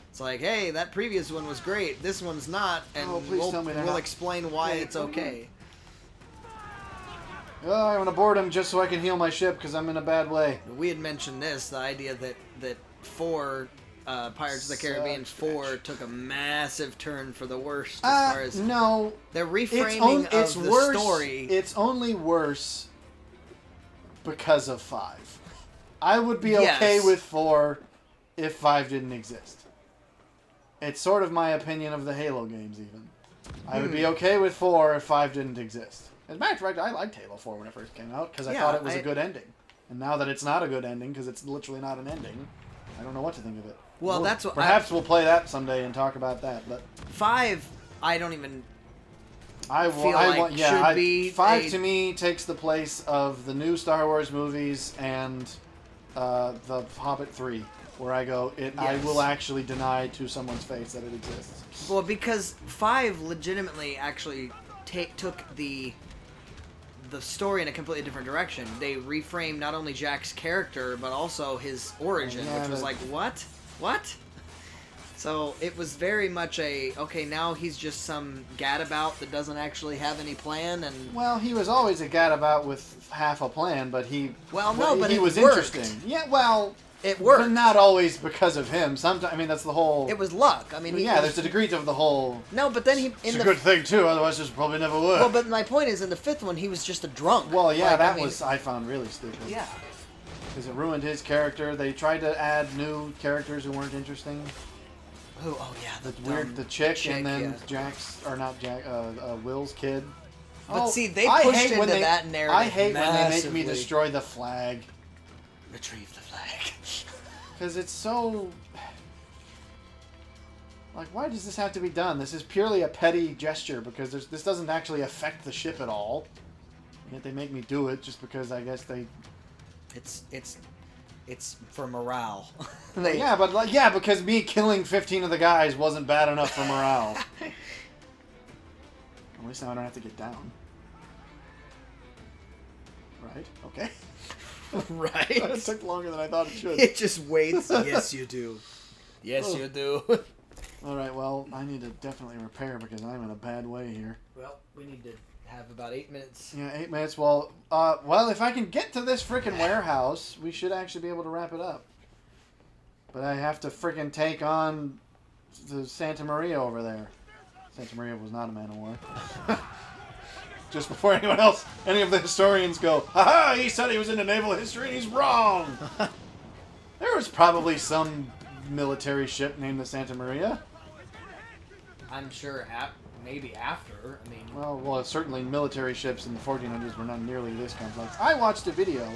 It's like, hey, that previous one was great. This one's not, and Oh, please tell me they're we'll not- explain why Wait, it's okay. Oh, I'm gonna board him just so I can heal my ship because I'm in a bad way. We had mentioned the idea that 4, Pirates of the Caribbean Such 4 bitch. took a massive turn for the worst as far as No, the reframing it's of the worse. story. It's only worse because of 5. I would be Yes. okay with 4 if 5 didn't exist. It's sort of my opinion of the Halo games, even. I would be okay with 4 if 5 didn't exist. As a matter of fact, I liked Halo 4 when it first came out because I Yeah, thought it was a good ending. And now that it's not a good ending because it's literally not an ending, I don't know what to think of it. Well, that's what perhaps we'll play that someday and talk about that. But 5, I don't even. I feel I like want yeah. should I, be 5 a- to me takes the place of the new Star Wars movies and the Hobbit 3, where I go, I Yes. will actually deny to someone's face that it exists. Well, because 5 legitimately actually took the story in a completely different direction. They reframed not only Jack's character but also his origin, Yeah, which was but- like, what? So it was very much okay, now he's just some gadabout that doesn't actually have any plan, and Well, he was always a gadabout with half a plan, but he but he it was worked. interesting. Yeah, well, It worked. but not always because of him. Sometimes, I mean, that's the whole. It was luck. I mean, there's a degree to the whole. no, but then he It's a good thing too, otherwise this probably never would. well, but my point is, in the 5th one, he was just a drunk. Well, yeah, Like, that was I found really stupid. yeah. Because it ruined his character. They tried to add new characters who weren't interesting. Oh yeah, The chick, and then yeah. Jack's, or not Jack, Will's kid. But see, they I pushed hate when into they- that narrative I hate when they make me massively. destroy the flag. Retrieve the flag. Because it's so... Like, why does this have to be done? This is purely a petty gesture, because this doesn't actually affect the ship at all. Yet they make me do it just because I guess they... It's for morale. Yeah, but because me killing 15 of the guys wasn't bad enough for morale. At least now I don't have to get down. Right? Okay. It Right. took longer than I thought it should. It just waits. Yes, you do. Yes, you do. Alright, well, I need to definitely repair because I'm in a bad way here. Well, we need to have about 8 minutes. Yeah, 8 minutes. Well, if I can get to this freaking warehouse, we should actually be able to wrap it up. But I have to freaking take on the Santa Maria over there. Santa Maria was not a man of war. Just before any of the historians go, haha, he said he was into naval history and he's wrong. There was probably some military ship named the Santa Maria. I'm sure maybe after. I mean, Well, certainly military ships in the 1400s were not nearly this complex. I watched a video,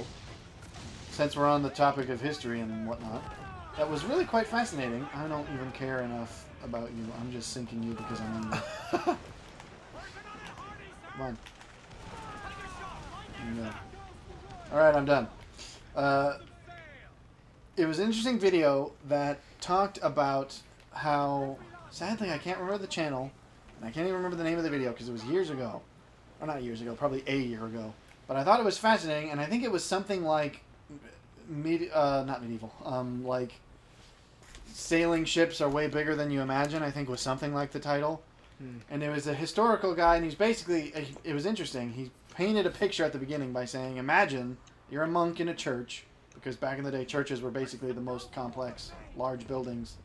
since we're on the topic of history and whatnot, that was really quite fascinating. I don't even care enough about you. I'm just sinking you because I'm in there. Come on. Alright, I'm done. It was an interesting video that talked about how, sadly I can't remember the channel, and I can't even remember the name of the video because it was years ago. Or not years ago, probably a year ago. But I thought it was fascinating, and I think it was something like, not medieval, like, sailing ships are way bigger than you imagine, I think was something like the title. And it was a historical guy, and he's basically, it was interesting, he painted a picture at the beginning by saying, imagine you're a monk in a church, because back in the day churches were basically the most complex, large buildings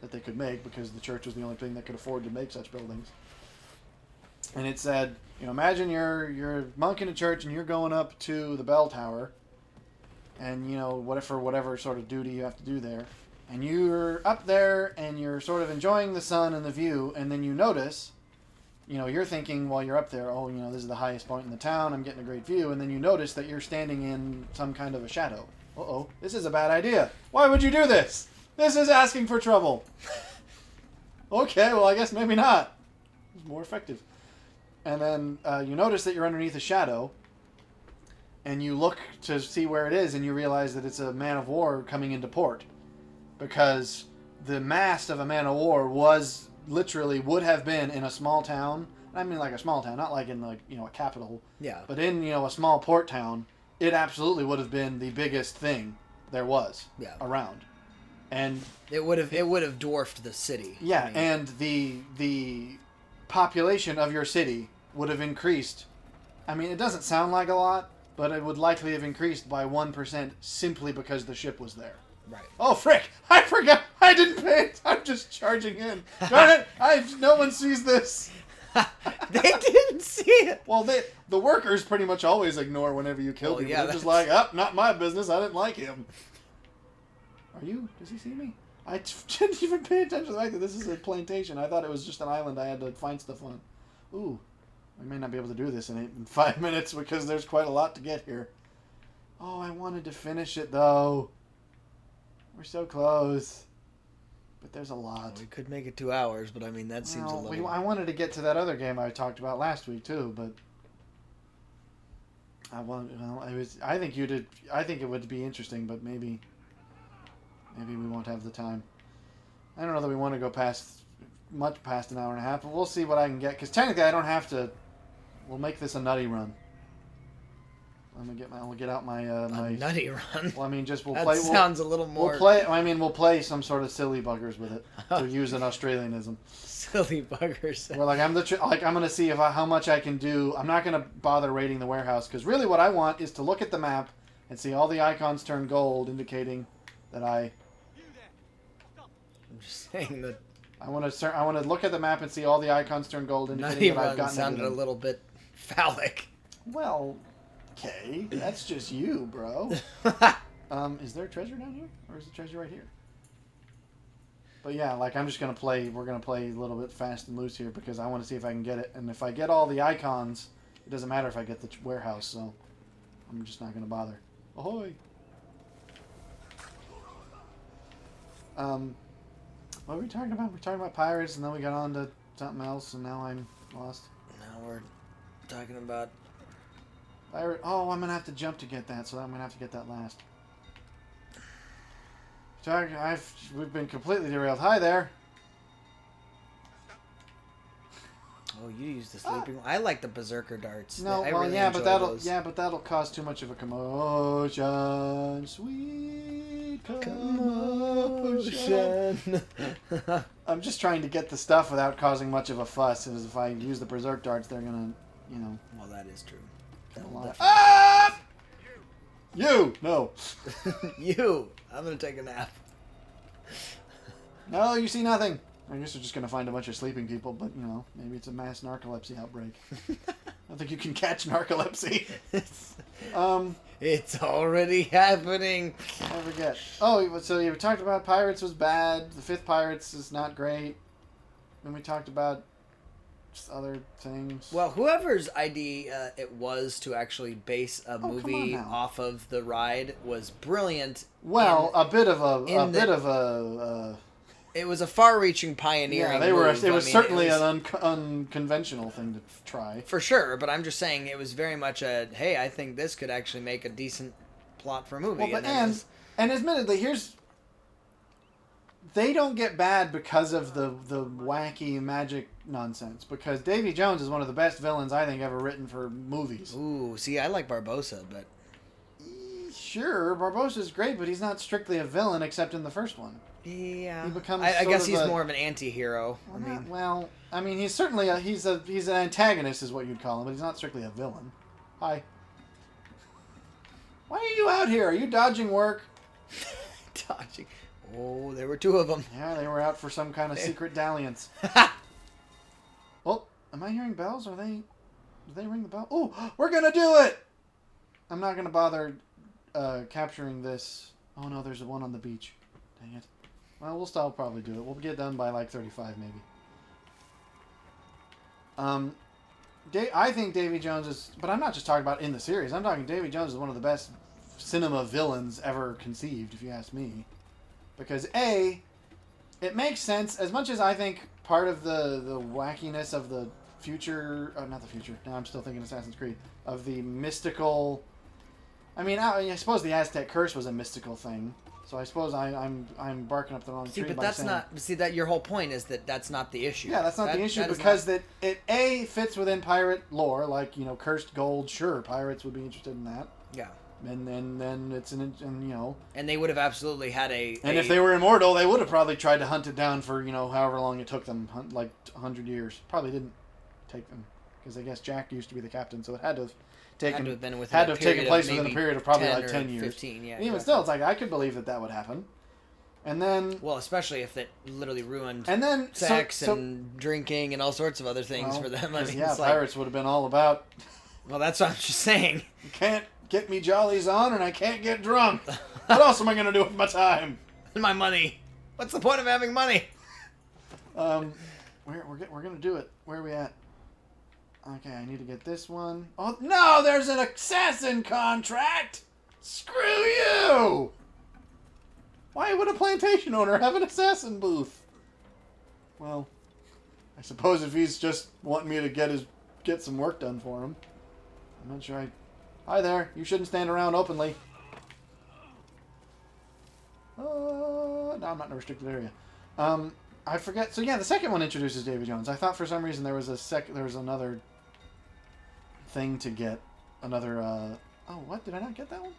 that they could make, because the church was the only thing that could afford to make such buildings. And it said, imagine you're a monk in a church, and you're going up to the bell tower, and, for whatever sort of duty you have to do there. And you're up there, and you're sort of enjoying the sun and the view, and then you notice, you're thinking while you're up there, this is the highest point in the town, I'm getting a great view, and then you notice that you're standing in some kind of a shadow. Uh-oh, this is a bad idea. Why would you do this? This is asking for trouble. Okay, well, I guess maybe not. It's more effective. And then you notice that you're underneath a shadow, and you look to see where it is, and you realize that it's a man of war coming into port. Because the mast of a man of war would have been in a small town, I mean like a small town, not like in like a capital, Yeah. but in a small port town, it absolutely would have been the biggest thing there was around, and it would have dwarfed the city. Yeah, I mean, and the population of your city would have increased. I mean, it doesn't sound like a lot, but it would likely have increased by 1% simply because the ship was there. right. Oh, frick! I forgot! I didn't pay it! I'm just charging in. Darn it! No one sees this! They didn't see it! Well, the workers pretty much always ignore whenever you kill people. They're just like, oh, not my business. I didn't like him. Are you? Does he see me? I didn't even pay attention to the fact that this is a plantation. I thought it was just an island I had to find stuff on. Ooh. I may not be able to do this in 5 minutes because there's quite a lot to get here. Oh, I wanted to finish it, though. We're so close. But there's a lot. We could make it 2 hours, but I mean, that seems a little... I wanted to get to that other game I talked about last week, too, but... I think you did... I think it would be interesting, but maybe we won't have the time. I don't know that we want to go much past an hour and a half, but we'll see what I can get, because technically I don't have to... We'll make this a nutty run. We'll get out my my nutty run. Well, I mean, just That sounds a little more. We'll play some sort of silly buggers with it to use an Australianism. Silly buggers. Where I'm gonna see how much I can do. I'm not gonna bother raiding the warehouse because really what I want is to look at the map and see all the icons turn gold, indicating that I'm just saying that. I want to look at the map and see all the icons turn gold, indicating Nutty that I've run gotten sounded everything. a little bit phallic. Well, okay, that's just you, bro. Is there a treasure down here, or is the treasure right here? But yeah, I'm just gonna play. We're gonna play a little bit fast and loose here because I want to see if I can get it. And if I get all the icons, it doesn't matter if I get the warehouse. So I'm just not gonna bother. Ahoy! What were we talking about? We're talking about pirates, and then we got on to something else, and now I'm lost. Now we're talking about... Pirate. Oh, I'm going to have to jump to get that, so I'm going to have to get that last. We've been completely derailed. Hi there. Oh, you use the sleeping... I like the berserker darts. No, I well, really yeah, enjoy but those. that'll cause too much of a commotion. Sweet commotion. I'm just trying to get the stuff without causing much of a fuss. Because if I use the berserk darts, they're gonna, Well, that is true. Ah! You no. You. I'm gonna take a nap. No, you see nothing. I guess we're just gonna find a bunch of sleeping people, but maybe it's a mass narcolepsy outbreak. I don't think you can catch narcolepsy. It's already happening. I forget. Oh, so you talked about Pirates was bad. The fifth Pirates is not great. Then we talked about just other things. Well, whoever's idea it was to actually base a movie off of the ride was brilliant. Well, a bit of a. It was a far-reaching pioneering. Yeah, move. It was certainly an unconventional thing to try. For sure, but I'm just saying it was very much a, hey, I think this could actually make a decent plot for a movie. Well, and admittedly, they don't get bad because of the wacky magic nonsense. Because Davy Jones is one of the best villains I think ever written for movies. Ooh, see, I like Barbossa, but sure, Barbossa's great, but he's not strictly a villain except in the first one. Yeah, he becomes. I guess he's more of an anti-hero. He's certainly he's an antagonist, is what you'd call him, but he's not strictly a villain. Hi. Why are you out here? Are you dodging work? Dodging. Oh, there were two of them. Yeah, they were out for some kind of secret dalliance. Well, am I hearing bells? Do they ring the bell? Oh, we're gonna do it! I'm not gonna bother capturing this. Oh no, there's one on the beach. Dang it. Well, we'll still probably do it. We'll get done by 35 maybe. I think Davy Jones is... But I'm not just talking about in the series. I'm talking Davy Jones is one of the best cinema villains ever conceived, if you ask me. Because, A, it makes sense. As much as I think part of the wackiness of the future... not the future. Now I'm still thinking Assassin's Creed. Of the mystical... I suppose the Aztec Curse was a mystical thing. So I suppose I'm barking up the wrong See, tree but by that's saying... not. See, that your whole point is that that's not the issue. Yeah, that's not the issue because it A, fits within pirate lore, like, cursed gold, sure, pirates would be interested in that. Yeah. And then it's And they would have absolutely had And if they were immortal, they would have probably tried to hunt it down for, however long it took them, like 100 years. Probably didn't take them, because I guess Jack used to be the captain, so it had to have taken place within a period of probably like 10 years. 15, yeah. And even still, it's like, I could believe that would happen. And then... Well, especially if it literally ruined and then sex and drinking and all sorts of other things for them. I mean, yeah, pirates would have been all about... Well, that's what I'm just saying. You can't get me jollies on, and I can't get drunk. What else am I going to do with my time? My money. What's the point of having money? We're going to do it. Where are we at? Okay, I need to get this one. Oh, no, there's an assassin contract! Screw you! Why would a plantation owner have an assassin booth? Well, I suppose if he's just wanting me to get some work done for him. I'm not sure Hi there, you shouldn't stand around openly. No, I'm not in a restricted area. I forget. So yeah, the second one introduces Davy Jones. I thought for some reason there was another thing to get. Another, oh, what? Did I not get that one?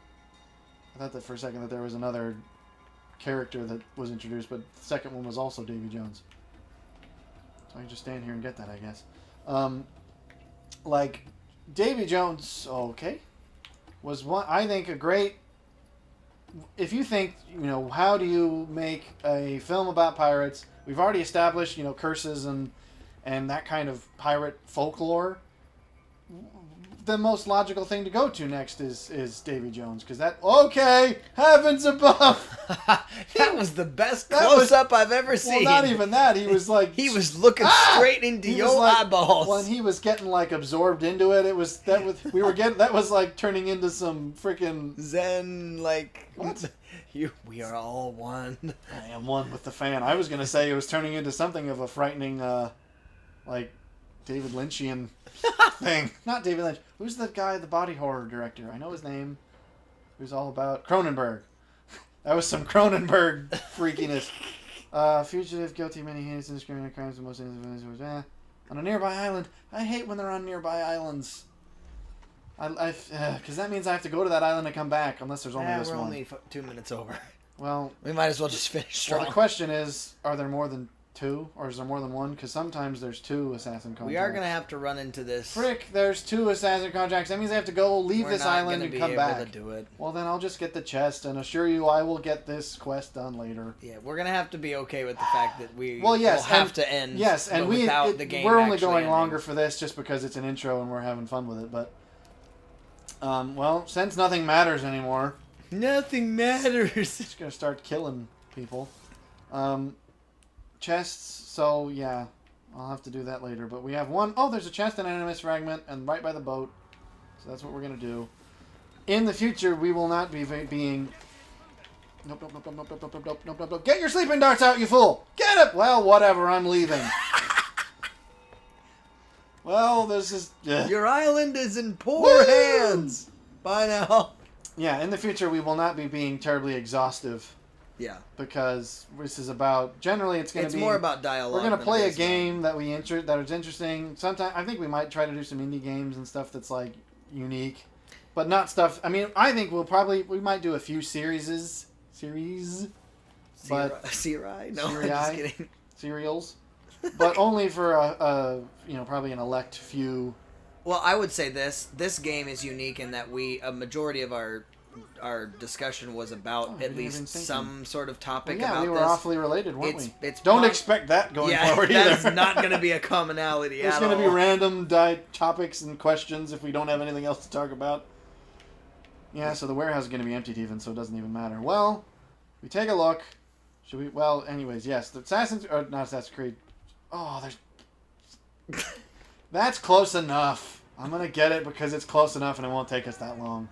I thought that for a second that there was another character that was introduced, but the second one was also Davy Jones. So I can just stand here and get that, I guess. Like, Davy Jones, okay, was one, I think, a great... If you think, how do you make a film about pirates? We've already established, curses and that kind of pirate folklore. The most logical thing to go to next is Davy Jones, because heavens above. That was the best close-up I've ever seen. Well, not even that. He was like... he was looking straight into your eyeballs. When he was getting, absorbed into it, that was like turning into some freaking... Zen, What? We are all one. I am one with the fan. I was going to say it was turning into something of a frightening, David Lynchian thing. Not David Lynch. Who's the guy, the body horror director? I know his name. Who's all about... Cronenberg. That was some Cronenberg freakiness. Fugitive, guilty of many heinous and discriminating crimes, the most innocent on a nearby island. I hate when they're on nearby islands. Because that means I have to go to that island and come back, unless there's only this one. We're only 2 minutes over. Well... We might as well just finish strong. Well, the question is, are there more than 2? Or is there more than 1? Because sometimes there's 2 assassin contracts. We are going to have to run into this. Frick, there's 2 assassin contracts. That means I have to go leave this island and come back. We're not going to be able to do it. Well, then I'll just get the chest and assure you I will get this quest done later. Yeah, we're going to have to be okay with the fact that we will have to end. Yes, and without the game we're only going ending. longer for this just because it's an intro and we're having fun with it. But, well, since nothing matters anymore... Nothing matters! Just going to start killing people. Chests, so yeah, I'll have to do that later. But we have one. Oh, there's a chest and animus fragment, and right by the boat. So that's what we're gonna do. In the future, we will not be being. Nope, nope, nope, nope, nope, nope, nope, nope, nope, nope. Get your sleeping darts out, you fool! Get it! Well, whatever. I'm leaving. Well, this is. Your island is in poor hands. Bye now. Yeah, in the future, we will not be being terribly exhaustive. Yeah, because this is about generally it's going to be more about dialogue. We're going to play a game that that is interesting. Sometimes I think we might try to do some indie games and stuff that's like unique, but not stuff. I mean, I think we might do a few series, but Seri? No, I'm just kidding. Serials, but only for probably an elect few. Well, I would say this game is unique in that a majority of our discussion was about at least some sort of topic about this. Yeah, we were awfully related, weren't we? Don't expect that going forward either. That's not going to be a commonality There's going to be random topics and questions if we don't have anything else to talk about. Yeah, so the warehouse is going to be emptied even, so it doesn't even matter. Well, we take a look. Should we? Well, anyways, yes. The not Assassin's Creed. Oh, there's... That's close enough. I'm going to get it because it's close enough and it won't take us that long.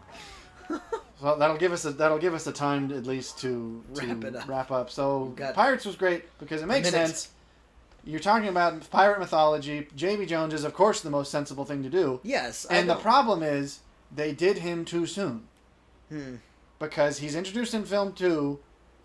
So that'll give us the time at least to wrap up. So Pirates was great because it makes sense. You're talking about pirate mythology. Davy Jones is of course the most sensible thing to do. Yes, and the problem is they did him too soon. Because he's introduced in film 2,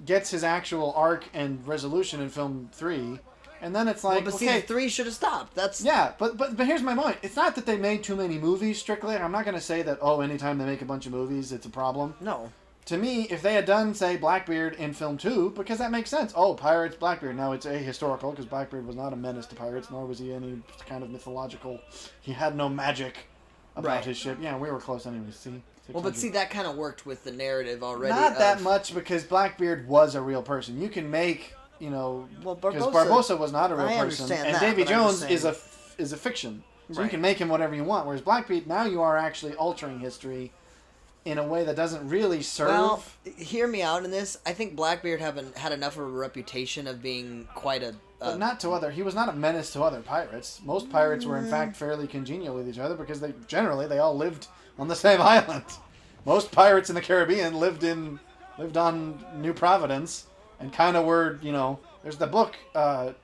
gets his actual arc and resolution in film 3, and then it's like, but okay, see, 3 should have stopped. That's yeah, but here's my point. It's not that they made too many movies strictly. I'm not going to say that, anytime they make a bunch of movies, it's a problem. no. To me, if they had done, say, Blackbeard in film 2, because that makes sense. Oh, pirates, Blackbeard. Now, it's ahistorical, because Blackbeard was not a menace to pirates, nor was he any kind of mythological. He had no magic about his ship. Yeah, we were close anyways, see? Well, but see, that kind of worked with the narrative already. Not that much, because Blackbeard was a real person. You can make, Well, because Barbossa was not a real person. understand And that, Davy but Jones I'm is just a fiction. So you Right. can make him whatever you want. Whereas Blackbeard, now you are actually altering history in a way that doesn't really serve. Well, hear me out in this. I think Blackbeard had enough of a reputation of being quite a. But not to other. He was not a menace to other pirates. Most pirates were, in fact, fairly congenial with each other because they all lived on the same island. Most pirates in the Caribbean lived on New Providence and kind of were, There's the book that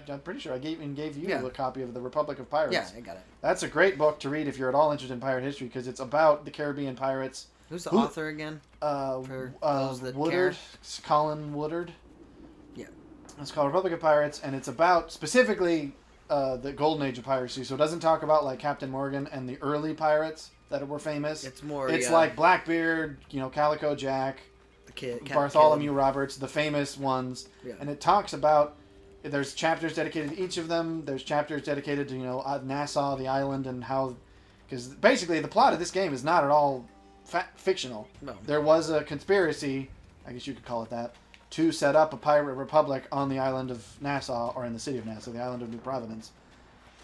I'm pretty sure I gave you a copy of, The Republic of Pirates. Yeah, I got it. That's a great book to read if you're at all interested in pirate history because it's about the Caribbean pirates. Who's the author again? For those that Woodard. care. It's Colin Woodard. Yeah. It's called Republic of Pirates, and it's about specifically the golden age of piracy. So it doesn't talk about like Captain Morgan and the early pirates that were famous. It's more. It's like Blackbeard, Calico Jack, the kid, Bartholomew Roberts, the famous ones. Yeah. And it talks about. There's chapters dedicated to each of them. There's chapters dedicated to Nassau, the island, and how, because basically the plot of this game is not at all fictional. No. There was a conspiracy, I guess you could call it that, to set up a pirate republic on the island of Nassau, or in the city of Nassau, the island of New Providence,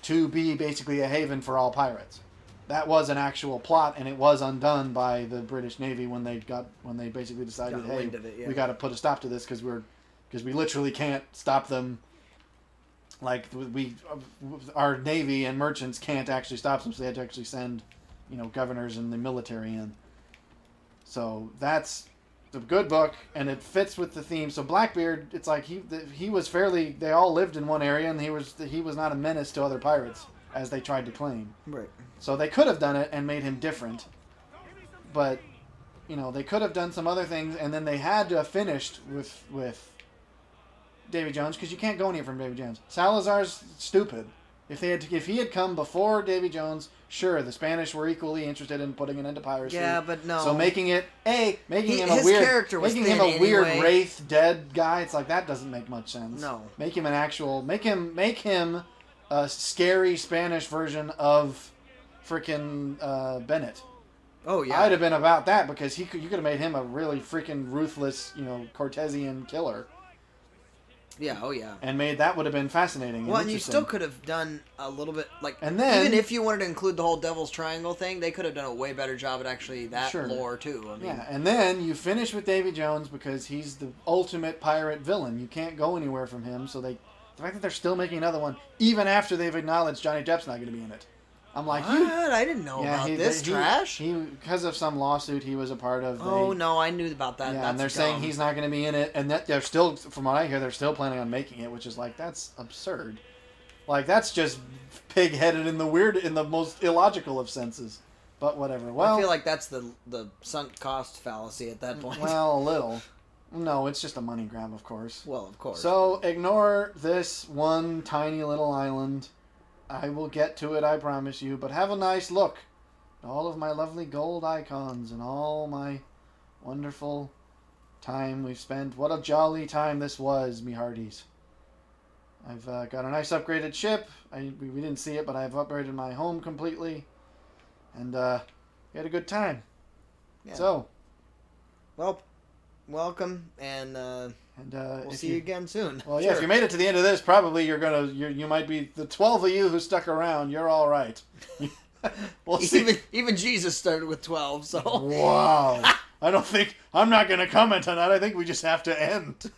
to be basically a haven for all pirates. That was an actual plot, and it was undone by the British Navy when they basically decided, hey, we got to put a stop to this because we literally can't stop them. Like our Navy and merchants can't actually stop them, so they had to actually send, governors and the military in. So that's a good book, and it fits with the theme. So Blackbeard, it's like he was fairly. They all lived in one area, and he was not a menace to other pirates as they tried to claim. Right. So they could have done it and made him different, but they could have done some other things, and then they had to have finished with Davy Jones because you can't go anywhere from Davy Jones. Salazar's stupid. If he had come before Davy Jones, sure, the Spanish were equally interested in putting an end to piracy. Yeah, but no. So making him a weird weird wraith dead guy, it's like that doesn't make much sense. No. Make him make him a scary Spanish version of freaking Bennett. Oh yeah. I'd have been about that because you could have made him a really freaking ruthless, Cortesian killer. Yeah, oh yeah. And that would have been fascinating. Well, and you still could have done a little bit, and then, even if you wanted to include the whole Devil's Triangle thing, they could have done a way better job at actually that lore too. I mean, yeah, and then you finish with Davy Jones because he's the ultimate pirate villain. You can't go anywhere from him, so the fact that they're still making another one, even after they've acknowledged Johnny Depp's not going to be in it. I'm like, what? I didn't know about this trash. Because of some lawsuit he was a part of. No, I knew about that. Yeah, that's and they're saying he's not going to be in it, and that they're still, from what I hear, they're still planning on making it, which is like, that's absurd. Like, that's just pig-headed in the most illogical of senses. But whatever. Well, I feel like that's the sunk cost fallacy at that point. Well, a little. No, it's just a money grab, of course. Well, of course. So ignore this one tiny little island. I will get to it, I promise you. But have a nice look at all of my lovely gold icons and all my wonderful time we've spent. What a jolly time this was, me hearties. I've got a nice upgraded ship. We didn't see it, but I've upgraded my home completely. And we had a good time. Yeah. So. Well, welcome, and we'll see you again soon. Well, yeah, if you made it to the end of this, probably you might be the 12 of you who stuck around. You're all right. We'll see. Even Jesus started with 12, so. Wow. I'm not going to comment on that. I think we just have to end.